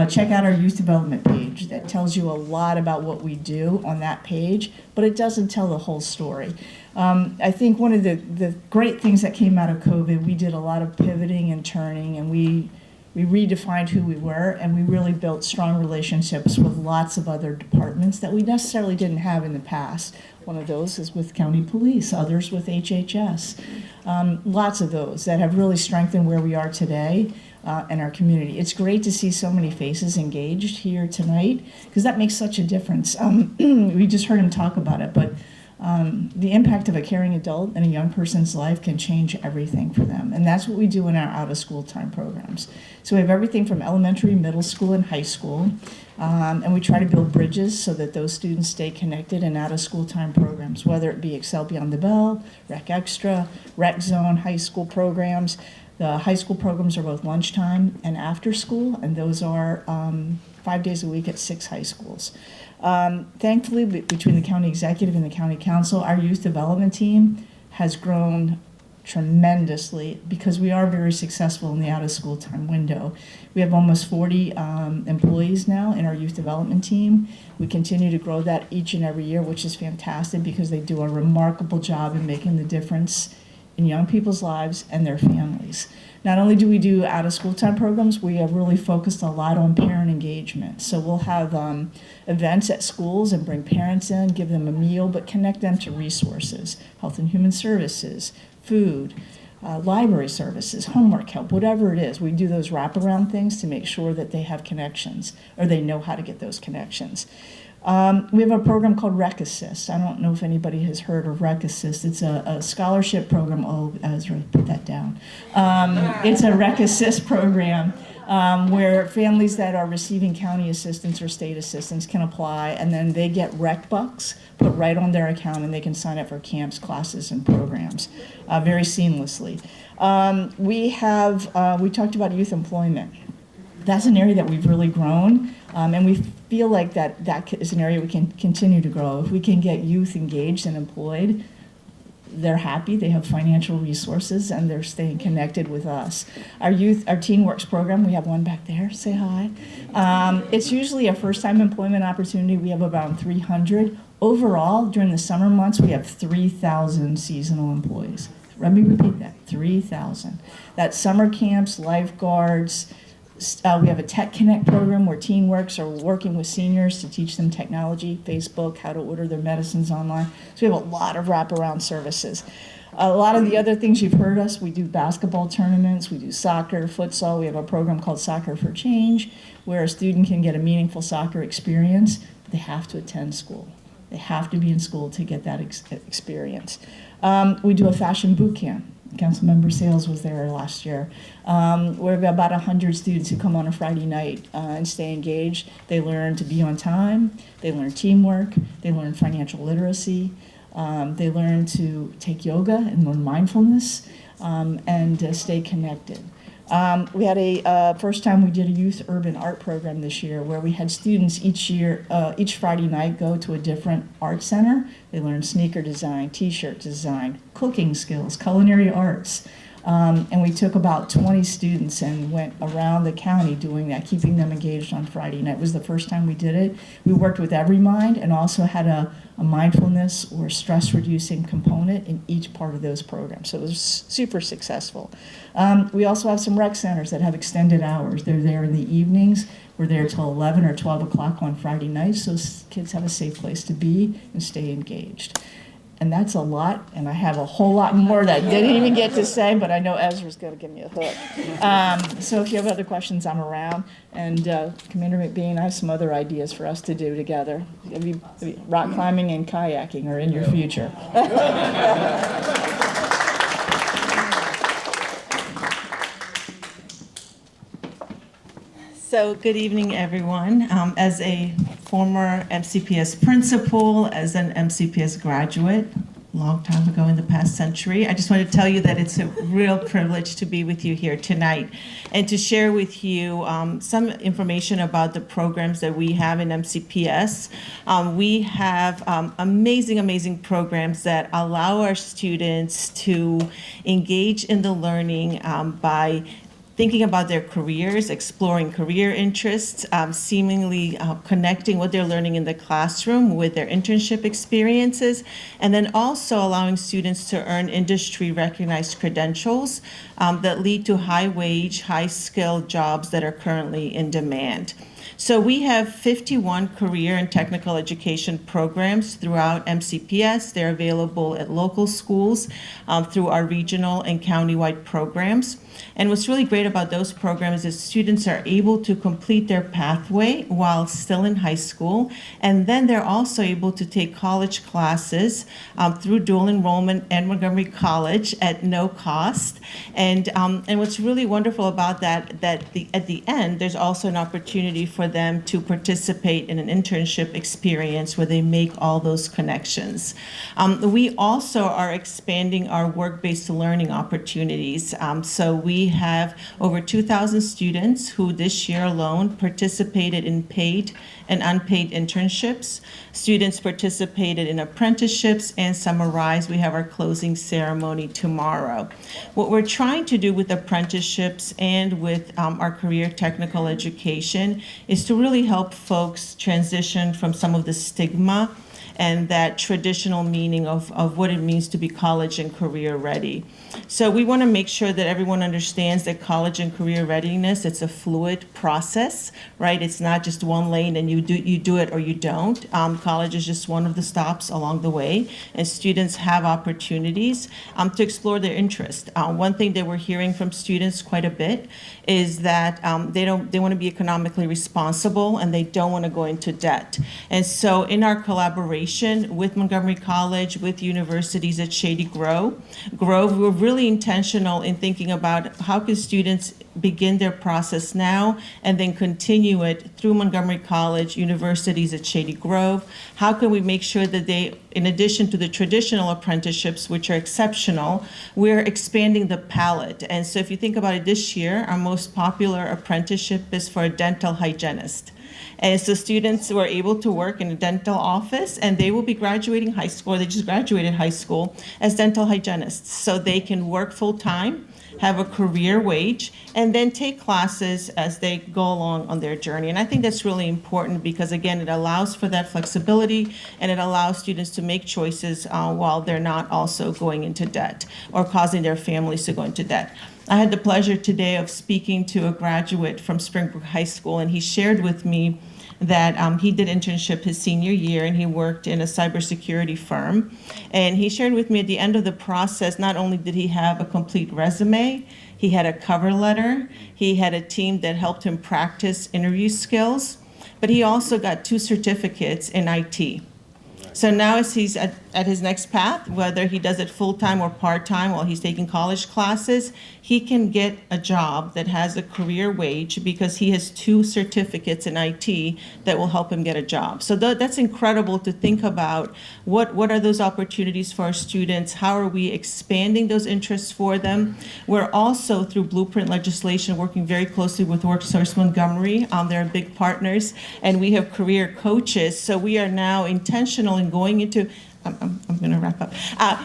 Check out our youth development page. That tells you a lot about what we do on that page, but it doesn't tell the whole story. I think one of the great things that came out of COVID, we did a lot of pivoting and turning, and we redefined who we were, and we really built strong relationships with lots of other departments that we necessarily didn't have in the past. One of those is with county police, others with HHS. Lots of those that have really strengthened where we are today in our community. It's great to see so many faces engaged here tonight, because that makes such a difference. We just heard him talk about it, but the impact of a caring adult in a young person's life can change everything for them. And that's what we do in our out-of-school time programs. So we have everything from elementary, middle school, and high school. And we try to build bridges so that those students stay connected in out-of-school time programs, whether it be Excel Beyond the Bell, Rec Extra, Rec Zone, high school programs. The high school programs are both lunchtime and after school, and those are 5 days a week at 6 high schools. Thankfully, between the county executive and the county council, our youth development team has grown tremendously because we are very successful in the out-of-school time window. We have almost 40 employees now in our youth development team. We continue to grow that each and every year, which is fantastic because they do a remarkable job in making the difference in young people's lives and their families. Not only do we do out-of-school time programs, we have really focused a lot on parent engagement. So we'll have events at schools and bring parents in, give them a meal, but connect them to resources, health and human services, food, library services, homework help, whatever it is. We do those wraparound things to make sure that they have connections or they know how to get those connections. We have a program called Rec Assist. I don't know if anybody has heard of Rec Assist. It's a scholarship program. Oh, Ezra, put that down. It's a Rec Assist program where families that are receiving county assistance or state assistance can apply, and then they get rec bucks put right on their account, and they can sign up for camps, classes, and programs very seamlessly. We talked about youth employment. that's an area that we've really grown, and we feel like that is an area we can continue to grow. If we can get youth engaged and employed, they're happy, they have financial resources, and they're staying connected with us. Our Teen Works program, we have one back there, say hi. It's usually a first-time employment opportunity. We have about 300. Overall, during the summer months, we have 3,000 seasonal employees. Let me repeat that, 3,000. That's summer camps, lifeguards. We have a Tech Connect program where Teen Works are working with seniors to teach them technology, Facebook, how to order their medicines online. So we have a lot of wraparound services. A lot of the other things you've heard us, we do basketball tournaments, we do soccer, futsal. We have a program called Soccer for Change where a student can get a meaningful soccer experience, but they have to attend school. They have to be in school to get that experience. We do a fashion boot camp. Councilmember Sayles was there last year. We have about 100 students who come on a Friday night and stay engaged. They learn to be on time, they learn teamwork, they learn financial literacy, they learn to take yoga and learn mindfulness, and stay connected. We had first time we did a youth urban art program this year where we had students each Friday night go to a different art center. They learned sneaker design, t-shirt design, cooking skills, culinary arts. And we took about 20 students and went around the county doing that, keeping them engaged on Friday night. It was the first time we did it. We worked with EveryMind and also had a mindfulness or stress-reducing component in each part of those programs. So it was super successful. We also have some rec centers that have extended hours. They're there in the evenings. We're there till 11 or 12 o'clock on Friday nights, so kids have a safe place to be and stay engaged. And that's a lot, and I have a whole lot more that I didn't even get to say, but I know Ezra's going to give me a hook. So if you have other questions, I'm around. And Commander McBean, I have some other ideas for us to do together. Rock climbing and kayaking are in your future. So good evening, everyone. As a former MCPS principal, as an MCPS graduate, a long time ago in the past century, I just want to tell you that it's a real privilege to be with you here tonight and to share with you some information about the programs that we have in MCPS. We have amazing, amazing programs that allow our students to engage in the learning by thinking about their careers, exploring career interests, seemingly connecting what they're learning in the classroom with their internship experiences, and then also allowing students to earn industry-recognized credentials that lead to high-wage, high-skilled jobs that are currently in demand. So we have 51 career and technical education programs throughout MCPS. They're available at local schools through our regional and countywide programs. And what's really great about those programs is students are able to complete their pathway while still in high school. And then they're also able to take college classes through dual enrollment at Montgomery College at no cost. And what's really wonderful about that at the end, there's also an opportunity for them to participate in an internship experience where they make all those connections. We also are expanding our work-based learning opportunities. So we have over 2,000 students who this year alone participated in paid and unpaid internships. Students participated in apprenticeships, and Summarize, we have our closing ceremony tomorrow. What we're trying to do with apprenticeships and with our career technical education is to really help folks transition from some of the stigma and that traditional meaning of what it means to be college and career ready. So we want to make sure that everyone understands that college and career readiness, it's a fluid process, right? It's not just one lane and you do it or you don't. College is just one of the stops along the way, and students have opportunities to explore their interest. One thing that we're hearing from students quite a bit is that they want to be economically responsible and they don't want to go into debt. And so in our collaboration with Montgomery College, with universities at Shady Grove, we're really intentional in thinking about how can students begin their process now and then continue it through Montgomery College, universities at Shady Grove? How can we make sure that they, in addition to the traditional apprenticeships, which are exceptional, we're expanding the palette? And so if you think about it, this year, our most popular apprenticeship is for a dental hygienist. And so students were able to work in a dental office, and they will be graduating high school, or they just graduated high school, as dental hygienists. So they can work full-time, have a career wage, and then take classes as they go along on their journey. And I think that's really important because, again, it allows for that flexibility, and it allows students to make choices while they're not also going into debt or causing their families to go into debt. I had the pleasure today of speaking to a graduate from Springbrook High School, and he shared with me that he did internship his senior year, and he worked in a cybersecurity firm. And he shared with me at the end of the process, not only did he have a complete resume, he had a cover letter, he had a team that helped him practice interview skills, but he also got 2 certificates in IT. So now as he's at his next path, whether he does it full-time or part-time while he's taking college classes, he can get a job that has a career wage because he has 2 certificates in IT that will help him get a job. So that's incredible to think about. What are those opportunities for our students? How are we expanding those interests for them? We're also, through Blueprint legislation, working very closely with WorkSource Montgomery. They're big partners, and we have career coaches. So we are now intentional in going into, I'm going to wrap up.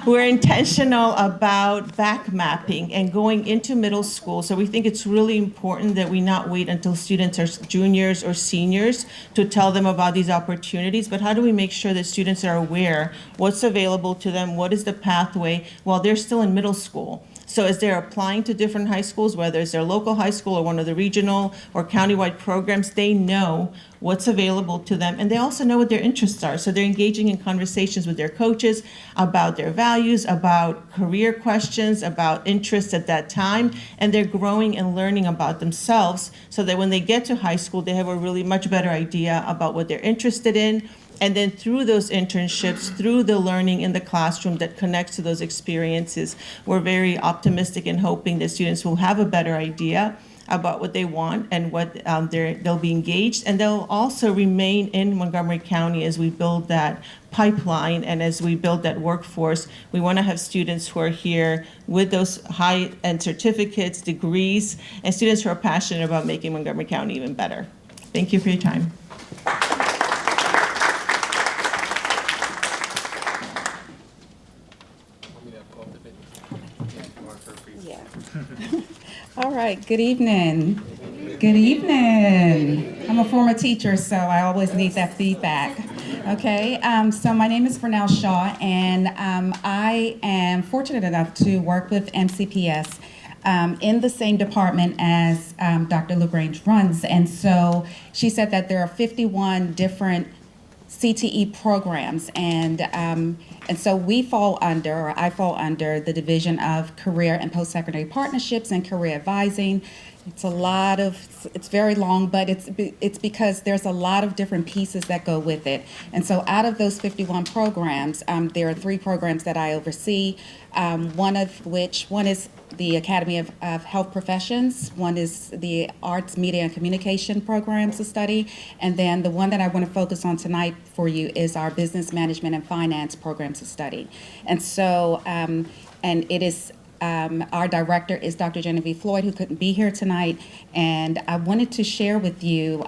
We're intentional about back mapping and going into middle school. So we think it's really important that we not wait until students are juniors or seniors to tell them about these opportunities, but how do we make sure that students are aware what's available to them, what is the pathway while they're still in middle school? So as they're applying to different high schools, whether it's their local high school or one of the regional or countywide programs, they know what's available to them, and they also know what their interests are. So they're engaging in conversations with their coaches about their values, about career questions, about interests at that time, and they're growing and learning about themselves so that when they get to high school, they have a really much better idea about what they're interested in. And then through those internships, through the learning in the classroom that connects to those experiences, we're very optimistic and hoping that students will have a better idea about what they want and what they'll be engaged. And they'll also remain in Montgomery County as we build that pipeline and as we build that workforce. We want to have students who are here with those high-end certificates, degrees, and students who are passionate about making Montgomery County even better. Thank you for your time. All right, good evening. Good evening. I'm a former teacher, so I always need that feedback. Okay, so my name is Vernell Shaw, and I am fortunate enough to work with MCPS in the same department as Dr. LaGrange runs. And so she said that there are 51 different CTE programs, and so we fall under, or I fall under, the Division of Career and Post-Secondary Partnerships and Career Advising. It's very long, but it's because there's a lot of different pieces that go with it. And so out of those 51 programs, there are 3 programs that I oversee, one is the Academy of Health Professions, one is the Arts, Media, and Communication programs to study, and then the one that I want to focus on tonight for you is our Business Management and Finance programs to study. And so, and it is, our director is Dr. Genevieve Floyd, who couldn't be here tonight, and I wanted to share with you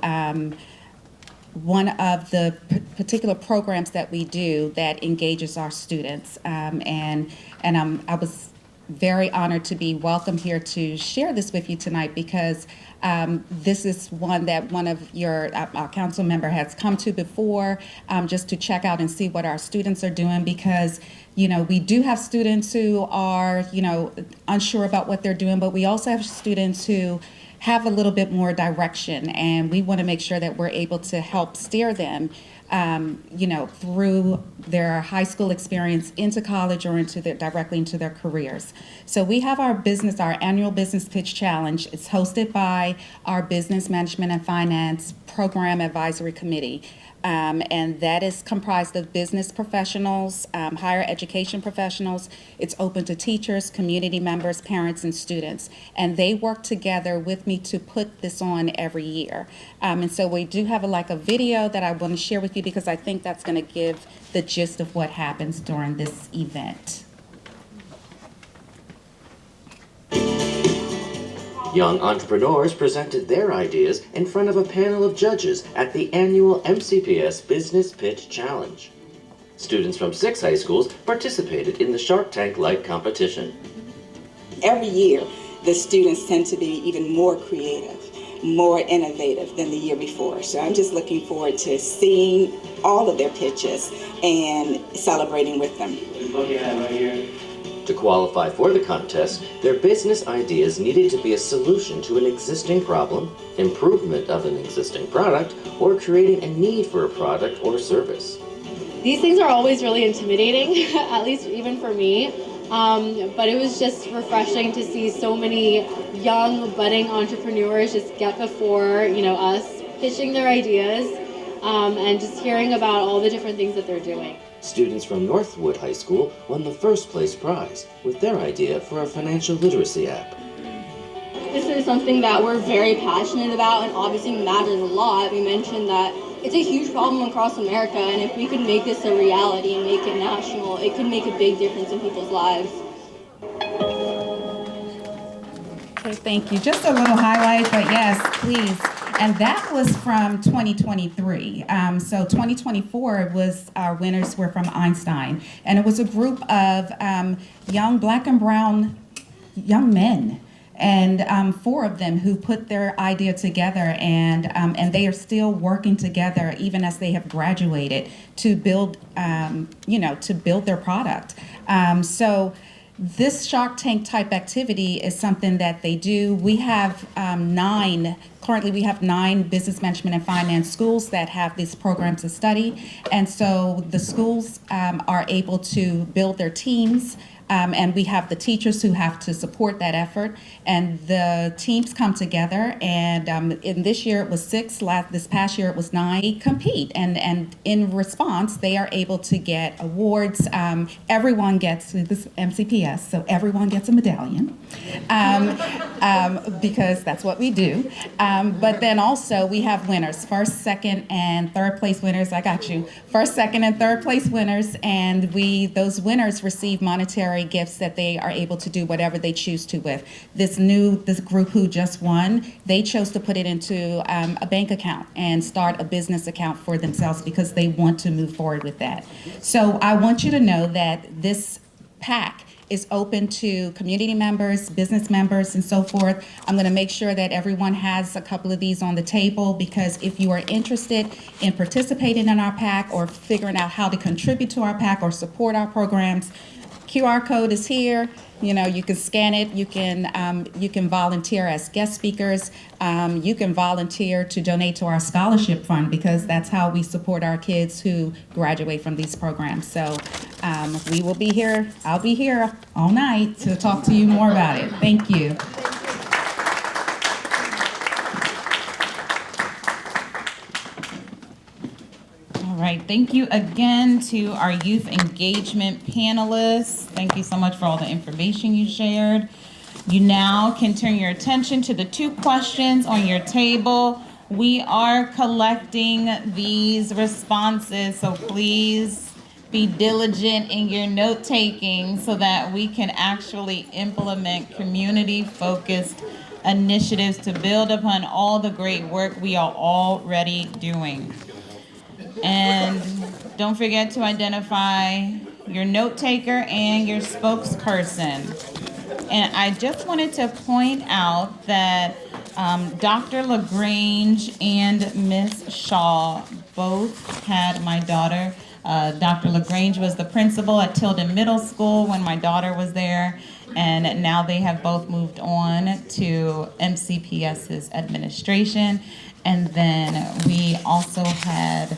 one of the particular programs that we do that engages our students, and I was very honored to be welcome here to share this with you tonight because this is one that one of our council member has come to before, just to check out and see what our students are doing, because we do have students who are unsure about what they're doing, but we also have students who have a little bit more direction, and we want to make sure that we're able to help steer them through their high school experience into college or directly into their careers. So we have our annual business pitch challenge. It's hosted by our Business Management and Finance Program Advisory Committee. And that is comprised of business professionals, higher education professionals. It's open to teachers, community members, parents, and students. And they work together with me to put this on every year. And so we do have a video that I want to share with you because I think that's going to give the gist of what happens during this event. Young entrepreneurs presented their ideas in front of a panel of judges at the annual MCPS Business Pitch Challenge. Students from 6 high schools participated in the Shark Tank-like competition. Every year, the students tend to be even more creative, more innovative than the year before. So I'm just looking forward to seeing all of their pitches and celebrating with them. To qualify for the contest, their business ideas needed to be a solution to an existing problem, improvement of an existing product, or creating a need for a product or service. These things are always really intimidating, at least even for me, but it was just refreshing to see so many young, budding entrepreneurs just get before, us, pitching their ideas, and just hearing about all the different things that they're doing. Students from Northwood High School won the first place prize with their idea for a financial literacy app. This is something that we're very passionate about and obviously matters a lot. We mentioned that it's a huge problem across America, and if we could make this a reality and make it national, it could make a big difference in people's lives. Okay, thank you. Just a little highlight, but yes, please. And that was from 2023. So 2024 was our winners were from Einstein. And it was a group of young black and brown young men. And 4 of them who put their idea together, and they are still working together even as they have graduated to build, to build their product. So this Shark Tank type activity is something that they do. We have currently we have 9 business management and finance schools that have these programs of study. And so the schools are able to build their teams. And we have the teachers who have to support that effort, and the teams come together. And in this year it was 6. This past year it was 9. They compete, and in response they are able to get awards. Everyone gets this MCPS, so everyone gets a medallion because that's what we do. But then also we have winners, first, second, and third place winners. I got you. First, second, and third place winners, and those winners receive monetary gifts that they are able to do whatever they choose to with. This group who just won, they chose to put it into a bank account and start a business account for themselves because they want to move forward with that. So I want you to know that this PAC is open to community members, business members, and so forth. I'm going to make sure that everyone has a couple of these on the table, because if you are interested in participating in our PAC or figuring out how to contribute to our PAC or support our programs, QR code is here. You can scan it. You can volunteer as guest speakers. You can volunteer to donate to our scholarship fund, because that's how we support our kids who graduate from these programs. So we will be here. I'll be here all night to talk to you more about it. Thank you. All right, thank you again to our youth engagement panelists. Thank you so much for all the information you shared. You now can turn your attention to the 2 questions on your table. We are collecting these responses, so please be diligent in your note-taking so that we can actually implement community-focused initiatives to build upon all the great work we are already doing. And don't forget to identify your note taker and your spokesperson. And I just wanted to point out that Dr. LaGrange and Miss Shaw both had my daughter. Dr. LaGrange was the principal at Tilden Middle School when my daughter was there. and now they have both moved on to MCPS's administration. And then we also had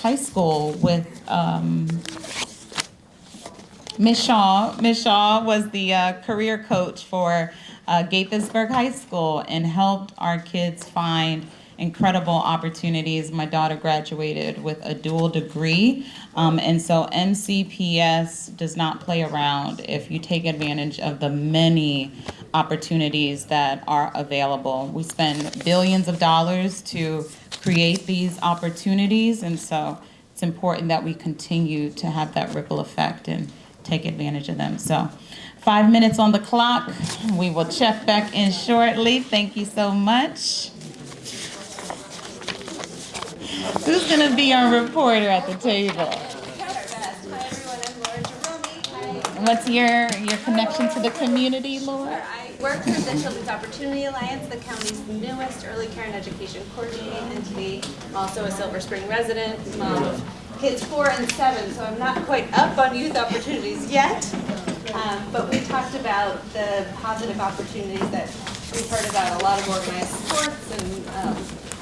high school with Miss Shaw. Miss Shaw was the career coach for Gaithersburg High School and helped our kids find incredible opportunities. My daughter graduated with a dual degree, and so MCPS does not play around if you take advantage of the many opportunities that are available. We spend billions of dollars to create these opportunities, and so it's important that we continue to have that ripple effect and take advantage of them. So 5 minutes on the clock. We will check back in shortly. Thank you so much. Who's going to be our reporter at the table? What's your connection to the community, Laura? I work for the Children's Opportunity Alliance, the county's newest early care and education coordinating entity. I'm also a Silver Spring resident, mom of kids 4 and 7, so I'm not quite up on youth opportunities yet. But we talked about the positive opportunities that we've heard about, a lot of organized sports and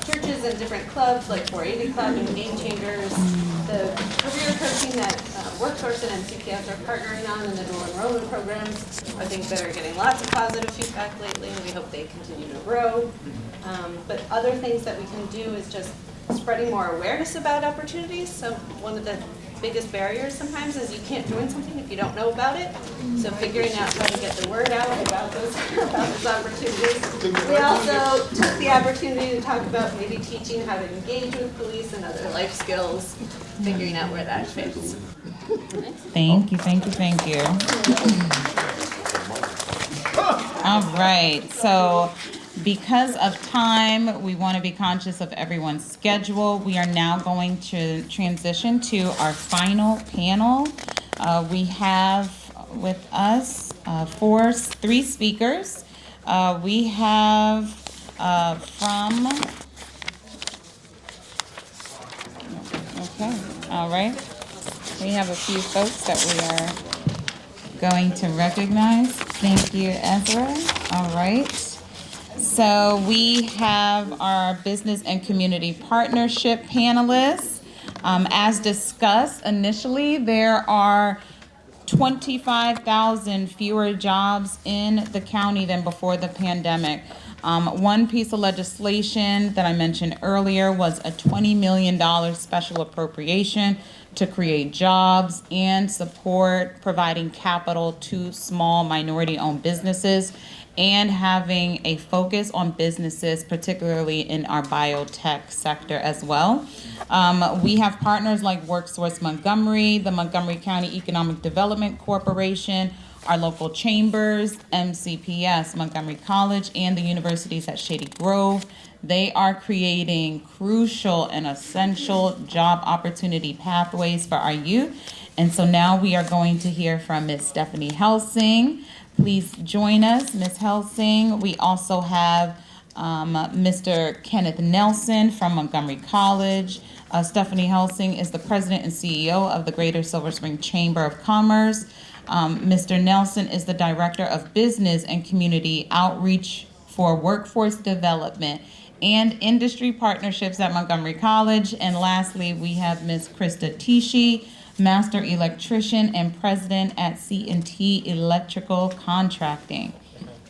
churches and different clubs like 480 Club and Game Changers, the career coaching that Workforce and MCPS are partnering on, and the dual enrollment programs are things that are getting lots of positive feedback lately, and we hope they continue to grow. But other things that we can do is just spreading more awareness about opportunities. So one of the biggest barriers sometimes is you can't join something if you don't know about it. So figuring out how to get the word out about those opportunities. We also took the opportunity to talk about maybe teaching how to engage with police and other life skills, figuring out where that fits. Thank you, thank you, thank you. All right, so because of time, we want to be conscious of everyone's schedule. We are now going to transition to our final panel. We have with us three speakers. We have from, okay, all right. We have a few folks that we are going to recognize. Thank you, Ezra. All right. So we have our business and community partnership panelists. As discussed initially, there are 25,000 fewer jobs in the county than before the pandemic. One piece of legislation that I mentioned earlier was a $20 million special appropriation to create jobs and support providing capital to small minority-owned businesses and having a focus on businesses, particularly in our biotech sector as well. We have partners like WorkSource Montgomery, the Montgomery County Economic Development Corporation, our local chambers, MCPS, Montgomery College, and the universities at Shady Grove. They are creating crucial and essential job opportunity pathways for our youth. And so now we are going to hear from Ms. Stephanie Helsing. Please join us, Ms. Helsing. We also have Mr. Kenneth Nelson from Montgomery College. Stephanie Helsing is the president and CEO of the Greater Silver Spring Chamber of Commerce. Mr. Nelson is the director of business and community outreach for workforce development and industry partnerships at Montgomery College. And lastly, we have Ms. Krista Tishi, master electrician and president at C&T Electrical Contracting.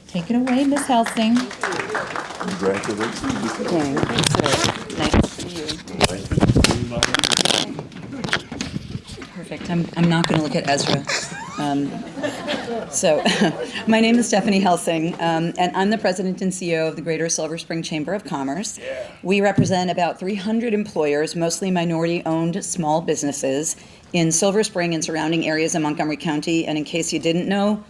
Take it away, Ms. Helsing. Congratulations. Nice to see you. Perfect. I'm not going to look at Ezra. My name is Stephanie Helsing, and I'm the president and CEO of the Greater Silver Spring Chamber of Commerce. We represent about 300 employers, mostly minority-owned small businesses in Silver Spring and surrounding areas in Montgomery County. And in case you didn't know,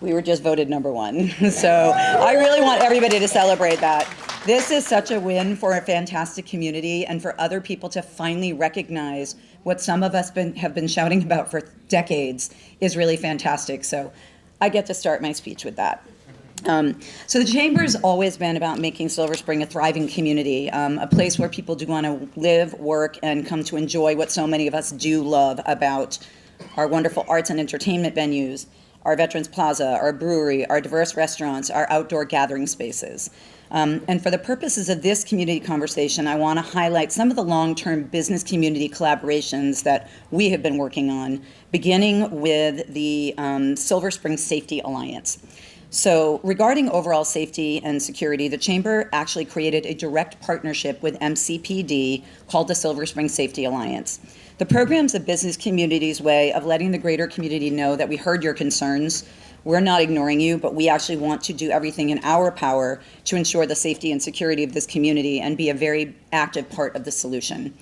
we were just voted #1. So I really want everybody to celebrate that. This is such a win for a fantastic community and for other people to finally recognize what some of us have been shouting about for decades is really fantastic. So I get to start my speech with that. So the Chamber's always been about making Silver Spring a thriving community, a place where people do want to live, work, and come to enjoy what so many of us do love about our wonderful arts and entertainment venues, our Veterans Plaza, our brewery, our diverse restaurants, our outdoor gathering spaces. And for the purposes of this community conversation, I want to highlight some of the long-term business community collaborations that we have been working on, beginning with the Silver Spring Safety Alliance. So regarding overall safety and security, the Chamber actually created a direct partnership with MCPD called the Silver Spring Safety Alliance. The program's a business community's way of letting the greater community know that we heard your concerns. We're not ignoring you, but we actually want to do everything in our power to ensure the safety and security of this community and be a very active part of the solution.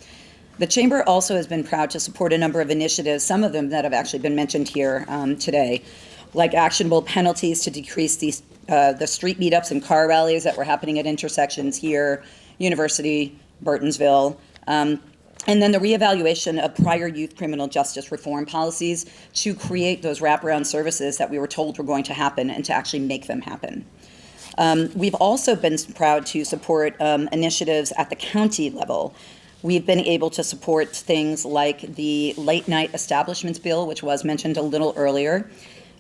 The Chamber also has been proud to support a number of initiatives, some of them that have actually been mentioned here today, like actionable penalties to decrease the street meetups and car rallies that were happening at intersections here, University, Burtonsville, and then the reevaluation of prior youth criminal justice reform policies to create those wraparound services that we were told were going to happen and to actually make them happen. We've also been proud to support initiatives at the county level. We've been able to support things like the late night establishments bill, which was mentioned a little earlier.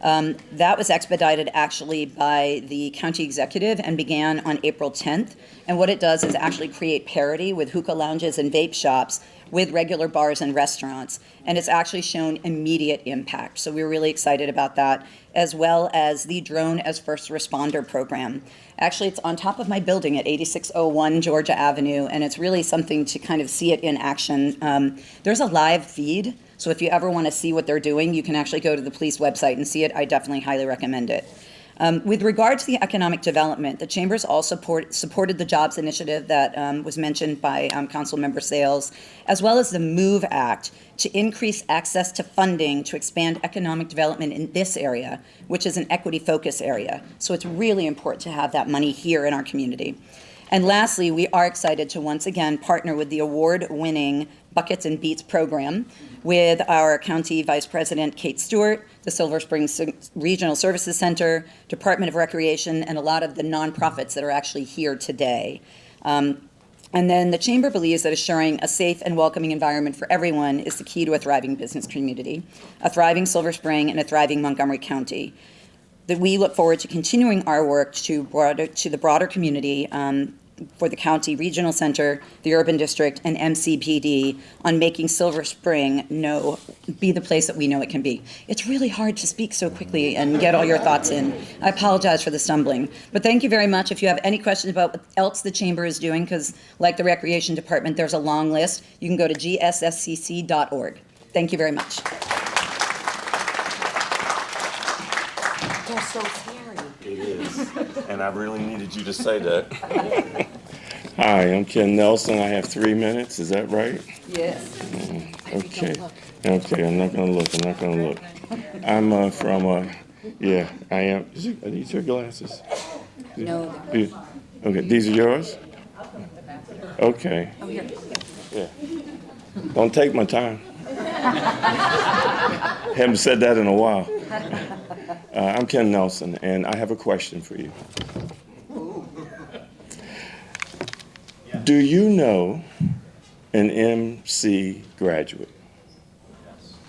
That was expedited actually by the county executive and began on April 10th. And what it does is actually create parity with hookah lounges and vape shops with regular bars and restaurants. And it's actually shown immediate impact. So we're really excited about that, as well as the Drone as First Responder program. Actually, it's on top of my building at 8601 Georgia Avenue, and it's really something to kind of see it in action. There's a live feed, so if you ever want to see what they're doing, you can actually go to the police website and see it. I definitely highly recommend it. With regard to the economic development, the Chamber's also supported the jobs initiative that was mentioned by Councilmember Sayles, as well as the MOVE Act to increase access to funding to expand economic development in this area, which is an equity focus area. So it's really important to have that money here in our community. And lastly, we are excited to once again partner with the award-winning Buckets and Beats program with our County Vice President, Kate Stewart, the Silver Springs Regional Services Center, Department of Recreation, and a lot of the nonprofits that are actually here today. And then the Chamber believes that assuring a safe and welcoming environment for everyone is the key to a thriving business community, a thriving Silver Spring, and a thriving Montgomery County. That we look forward to continuing our work to the broader community for the County Regional Center, the Urban District, and MCPD on making Silver Spring be the place that we know it can be. It's really hard to speak so quickly and get all your thoughts in. I apologize for the stumbling. But thank you very much. If you have any questions about what else the Chamber is doing, because like the Recreation Department, there's a long list, you can go to gsscc.org. Thank you very much. They're so scary. It is. And I really needed you to say that. Hi, I'm Ken Nelson. I have 3 minutes. Is that right? Yes. Okay. Okay, I'm not going to look. I'm not going to look. I'm from, yeah, I am. Are these your glasses? No. Okay, these are yours? Okay. Oh, here. Yeah. Don't take my time. Haven't said that in a while. I'm Ken Nelson, and I have a question for you. Do you know an MC graduate?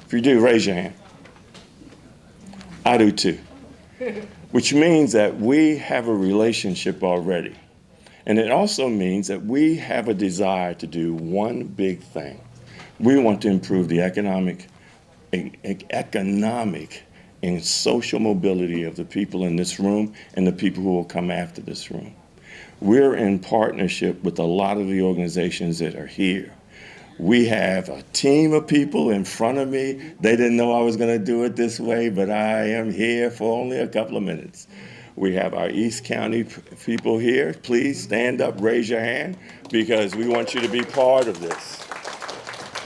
If you do, raise your hand. I do too. Which means that we have a relationship already. And it also means that we have a desire to do one big thing. We want to improve the economic and social mobility of the people in this room and the people who will come after this room. We're in partnership with a lot of the organizations that are here. We have a team of people in front of me. They didn't know I was going to do it this way, but I am here for only a couple of minutes. We have our East County people here. Please stand up, raise your hand, because we want you to be part of this.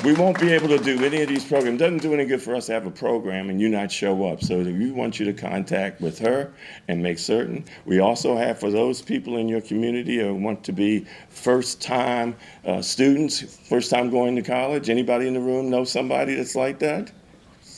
We won't be able to do any of these programs. It doesn't do any good for us to have a program and you not show up. So we want you to contact with her and make certain. We also have, for those people in your community who want to be first-time students, first time going to college. Anybody in the room know somebody that's like that?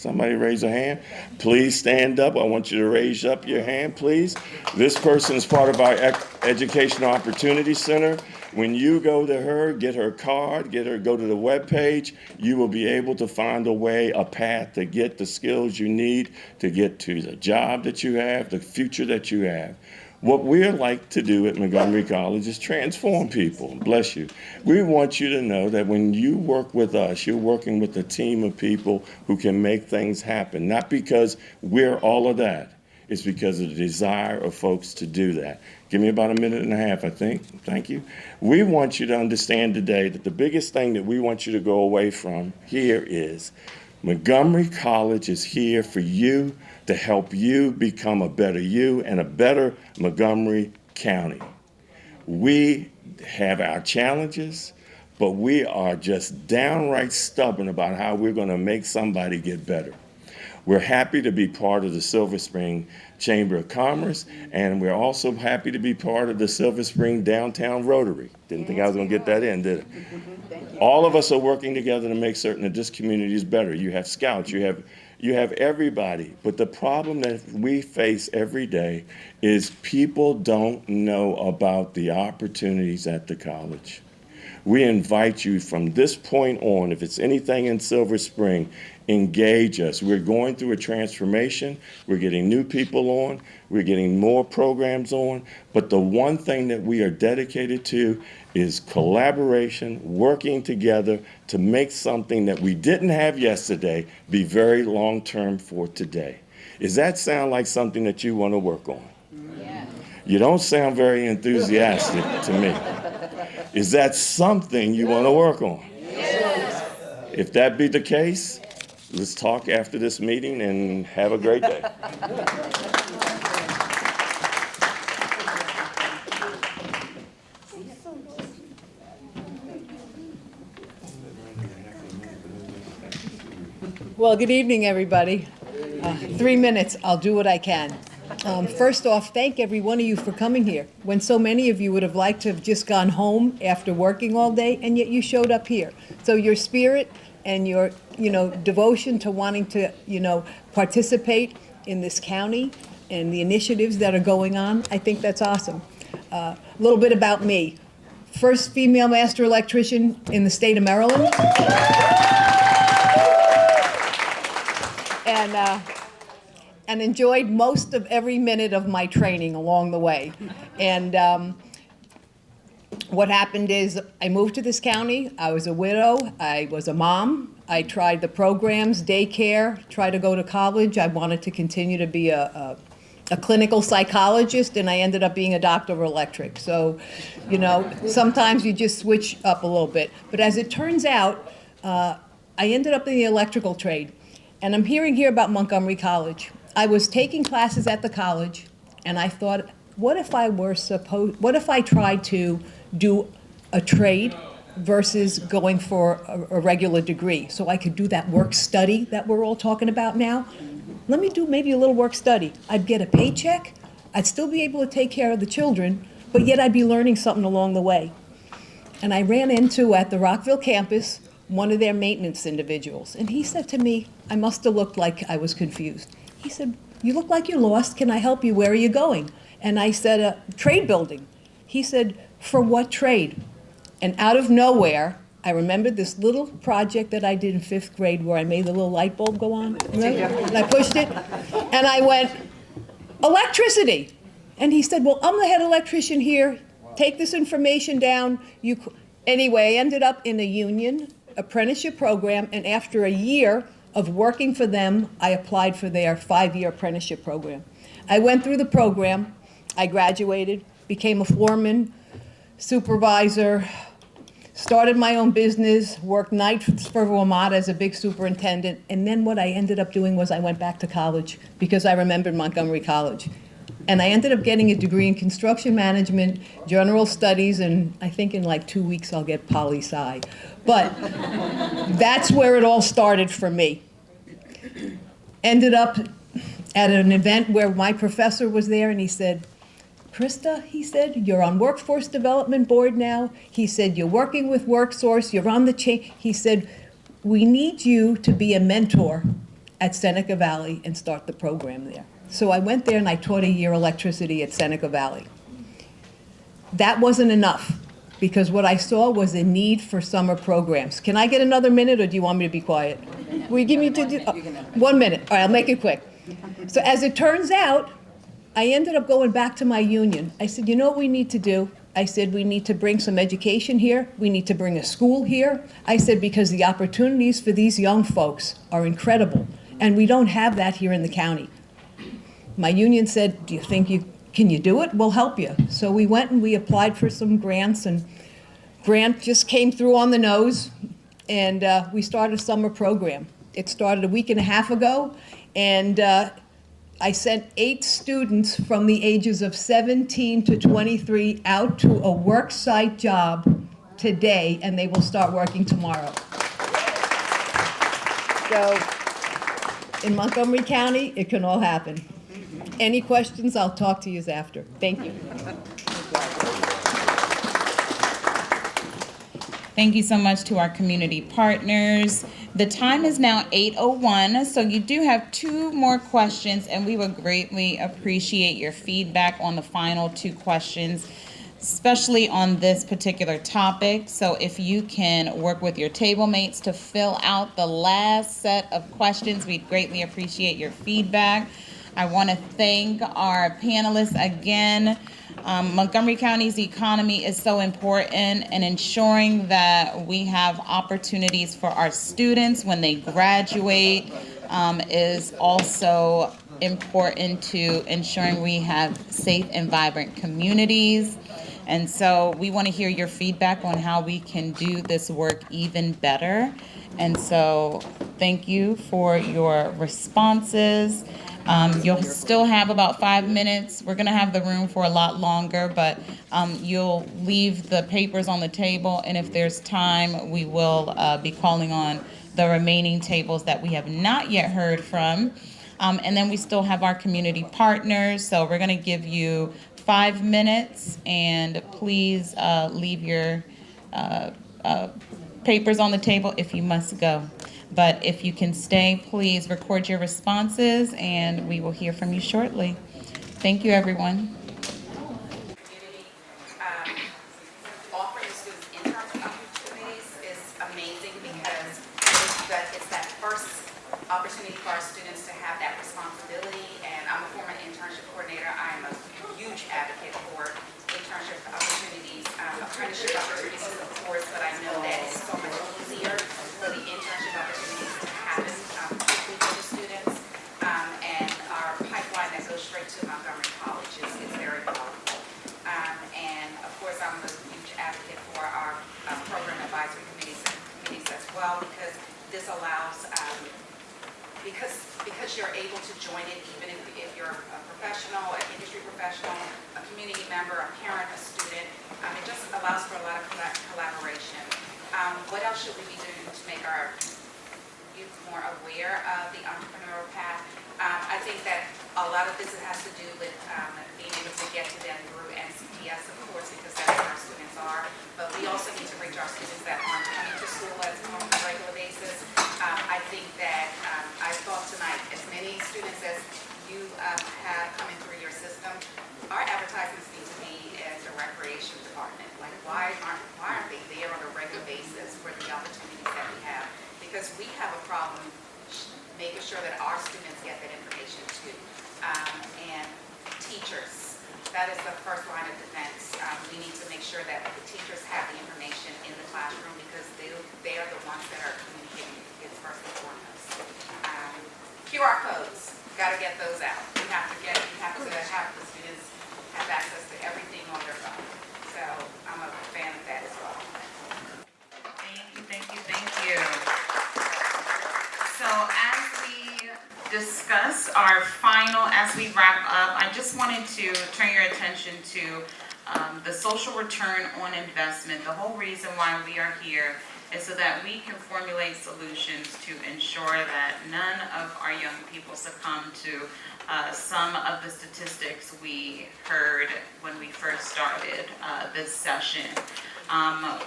Somebody raise a hand. Please stand up. I want you to raise up your hand, please. This person is part of our Educational Opportunity Center. When you go to her, get her card, go to the webpage, you will be able to find a way, a path to get the skills you need to get to the job that you have, the future that you have. What we like to do at Montgomery College is transform people. Bless you. We want you to know that when you work with us, you're working with a team of people who can make things happen. Not because we're all of that. It's because of the desire of folks to do that. Give me about a minute and a half, I think. Thank you. We want you to understand today that the biggest thing that we want you to go away from here is Montgomery College is here for you to help you become a better you and a better Montgomery County. We have our challenges, but we are just downright stubborn about how we're going to make somebody get better. We're happy to be part of the Silver Spring Chamber of Commerce, and we're also happy to be part of the Silver Spring Downtown Rotary. Didn't think I was going to get that in, did I? All of us are working together to make certain that this community is better. You have scouts, you have everybody. But the problem that we face every day is people don't know about the opportunities at the college. We invite you from this point on, if it's anything in Silver Spring, engage us. We're going through a transformation. We're getting new people on. We're getting more programs on. But the one thing that we are dedicated to is collaboration, working together to make something that we didn't have yesterday be very long-term for today. Does that sound like something that you want to work on? Yeah. You don't sound very enthusiastic to me. Is that something you want to work on? Yes. If that be the case, let's talk after this meeting and have a great day. Well, good evening, everybody. 3 minutes, I'll do what I can. First off, thank every one of you for coming here, when so many of you would have liked to have just gone home after working all day, and yet you showed up here. So your spirit and your, devotion to wanting to, participate in this county and the initiatives that are going on, I think that's awesome. A little bit about me. First female master electrician in the state of Maryland. And enjoyed most of every minute of my training along the way. And what happened is I moved to this county. I was a widow. I was a mom. I tried the programs, daycare, tried to go to college. I wanted to continue to be a clinical psychologist, and I ended up being a doctor of electric. So, sometimes you just switch up a little bit. But as it turns out, I ended up in the electrical trade. And I'm hearing here about Montgomery College. I was taking classes at the college, and I thought, what if I tried to do a trade versus going for a regular degree, so I could do that work study that we're all talking about now? Let me do maybe a little work study. I'd get a paycheck, I'd still be able to take care of the children, but yet I'd be learning something along the way. And I ran into, at the Rockville campus, one of their maintenance individuals, and he said to me, I must have looked like I was confused. He said, you look like you're lost. Can I help you? Where are you going? And I said, trade building. He said, for what trade? And out of nowhere, I remembered this little project that I did in 5th grade where I made the little light bulb go on. Remember? And I pushed it. And I went, electricity. And he said, well, I'm the head electrician here. Take this information down. Anyway, I ended up in a union apprenticeship program. And after a year of working for them, I applied for their 5-year apprenticeship program. I went through the program, I graduated, became a foreman, supervisor, started my own business, worked nights for Vermont as a big superintendent, and then what I ended up doing was I went back to college because I remembered Montgomery College. And I ended up getting a degree in construction management, general studies, and I think in like 2 weeks I'll get poli-sci. But that's where it all started for me. Ended up at an event where my professor was there, and he said, Krista, he said, you're on Workforce Development Board now. He said, you're working with WorkSource, you're on the chain. He said, we need you to be a mentor at Seneca Valley and start the program there. So I went there and I taught a year electricity at Seneca Valley. That wasn't enough, because what I saw was a need for summer programs. Can I get another minute, or do you want me to be quiet? Will you give me 1 minute? All right, I'll make it quick. So as it turns out, I ended up going back to my union. I said, you know what we need to do? I said, we need to bring some education here. We need to bring a school here. I said, because the opportunities for these young folks are incredible, and we don't have that here in the county. My union said, do you think can you do it? We'll help you. So we went and we applied for some grants, and grant just came through on the nose, and we started a summer program. It started a week and a half ago, and I sent 8 students from the ages of 17 to 23 out to a work site job today, and they will start working tomorrow. So in Montgomery County, it can all happen. Any questions, I'll talk to you after. Thank you. Thank you so much to our community partners. The time is now 8:01, so you do have 2 more questions, and we would greatly appreciate your feedback on the final 2 questions, especially on this particular topic. So if you can work with your table mates to fill out the last set of questions, we'd greatly appreciate your feedback. I want to thank our panelists again. Montgomery County's economy is so important, and ensuring that we have opportunities for our students when they graduate is also important to ensuring we have safe and vibrant communities. And so we want to hear your feedback on how we can do this work even better. And so thank you for your responses. You'll still have about 5 minutes. We're going to have the room for a lot longer, but you'll leave the papers on the table, and if there's time, we will be calling on the remaining tables that we have not yet heard from. And then we still have our community partners, so we're going to give you 5 minutes, and please leave your papers on the table if you must go. But if you can stay, please record your responses, and we will hear from you shortly. Thank you, everyone. Offering students internship opportunities is amazing, because it's that first opportunity for our students to have that responsibility. And I'm a former internship coordinator. I am a huge advocate for internship opportunities, apprenticeship opportunities, of course, but I know that it's so much easier for the internship opportunities to happen quickly for the students. And our pipeline that goes straight to Montgomery College is very powerful. And of course, I'm a huge advocate for our program advisory committees as well, because this allows, because you're able to join it even if you're a professional, an industry professional, a community member, a parent, a student. It just allows for a lot of collaboration. What else should we be doing to make our youth more aware of the entrepreneurial path? I think that a lot of this has to do with being able to get to them through NCPS, of course, because that's where our students are. But we also need to reach our students that aren't coming to school on a regular basis. I think that I thought tonight, as many students as you have coming through your system, our advertisements need to be at the recreation department. Like, why aren't they there on a regular basis for the opportunities that we have? Because we have a problem making sure that our students get that information too. And teachers, that is the first line of defense. We need to make sure that the teachers have the information in the classroom, because they are the ones that are communicating with kids first and foremost. QR codes, got to get those out. We have to have the students have access to everything on their phone. So I'm a fan of that as well. Thank you. So as we discuss our final, as we wrap up, I just wanted to turn your attention to the social return on investment. The whole reason why we are here is so that we can formulate solutions to ensure that none of our young people succumb to some of the statistics we heard when we first started this session.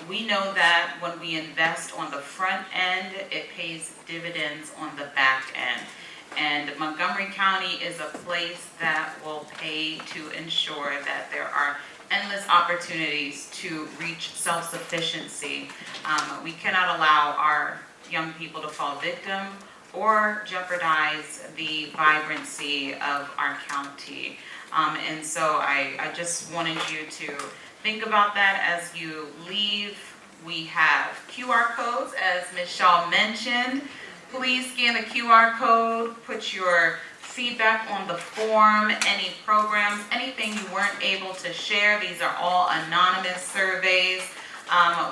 We know that when we invest on the front end, it pays dividends on the back end. And Montgomery County is a place that will pay to ensure that there are endless opportunities to reach self-sufficiency. We cannot allow our young people to fall victim or jeopardize the vibrancy of our county. And so I just wanted you to think about that as you leave. We have QR codes, as Ms. Shaw mentioned. Please scan the QR code, put your feedback on the form, any programs, anything you weren't able to share. These are all anonymous surveys.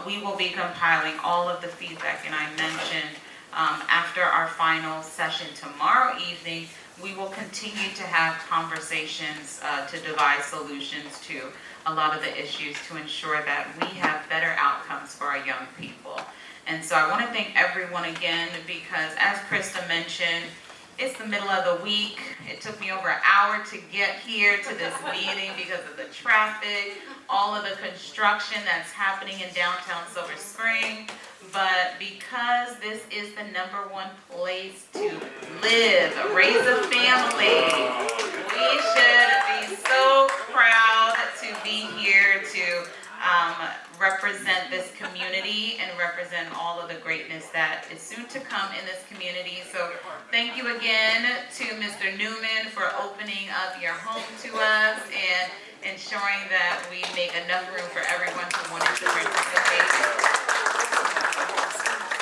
We will be compiling all of the feedback, and I mentioned after our final session tomorrow evening, we will continue to have conversations to devise solutions to a lot of the issues to ensure that we have better outcomes for our young people. And so I want to thank everyone again, because as Krista mentioned, it's the middle of the week. It took me over an hour to get here to this meeting because of the traffic, all of the construction that's happening in downtown Silver Spring. But because this is the #1 place to live, raise a family, we should be so proud to be here to represent this community and represent all of the greatness that is soon to come in this community. So thank you again to Mr. Newman for opening up your home to us and ensuring that we make enough room for everyone who wanted to participate.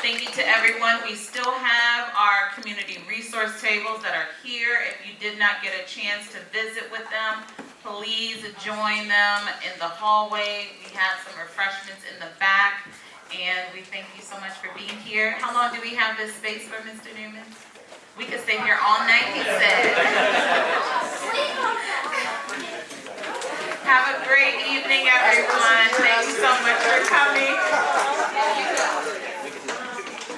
Thank you to everyone. We still have our community resource tables that are here. If you did not get a chance to visit with them, please join them in the hallway. We have some refreshments in the back, and we thank you so much for being here. How long do we have this space for, Mr. Newman? We could stay here all night, he said. Have a great evening, everyone. Thanks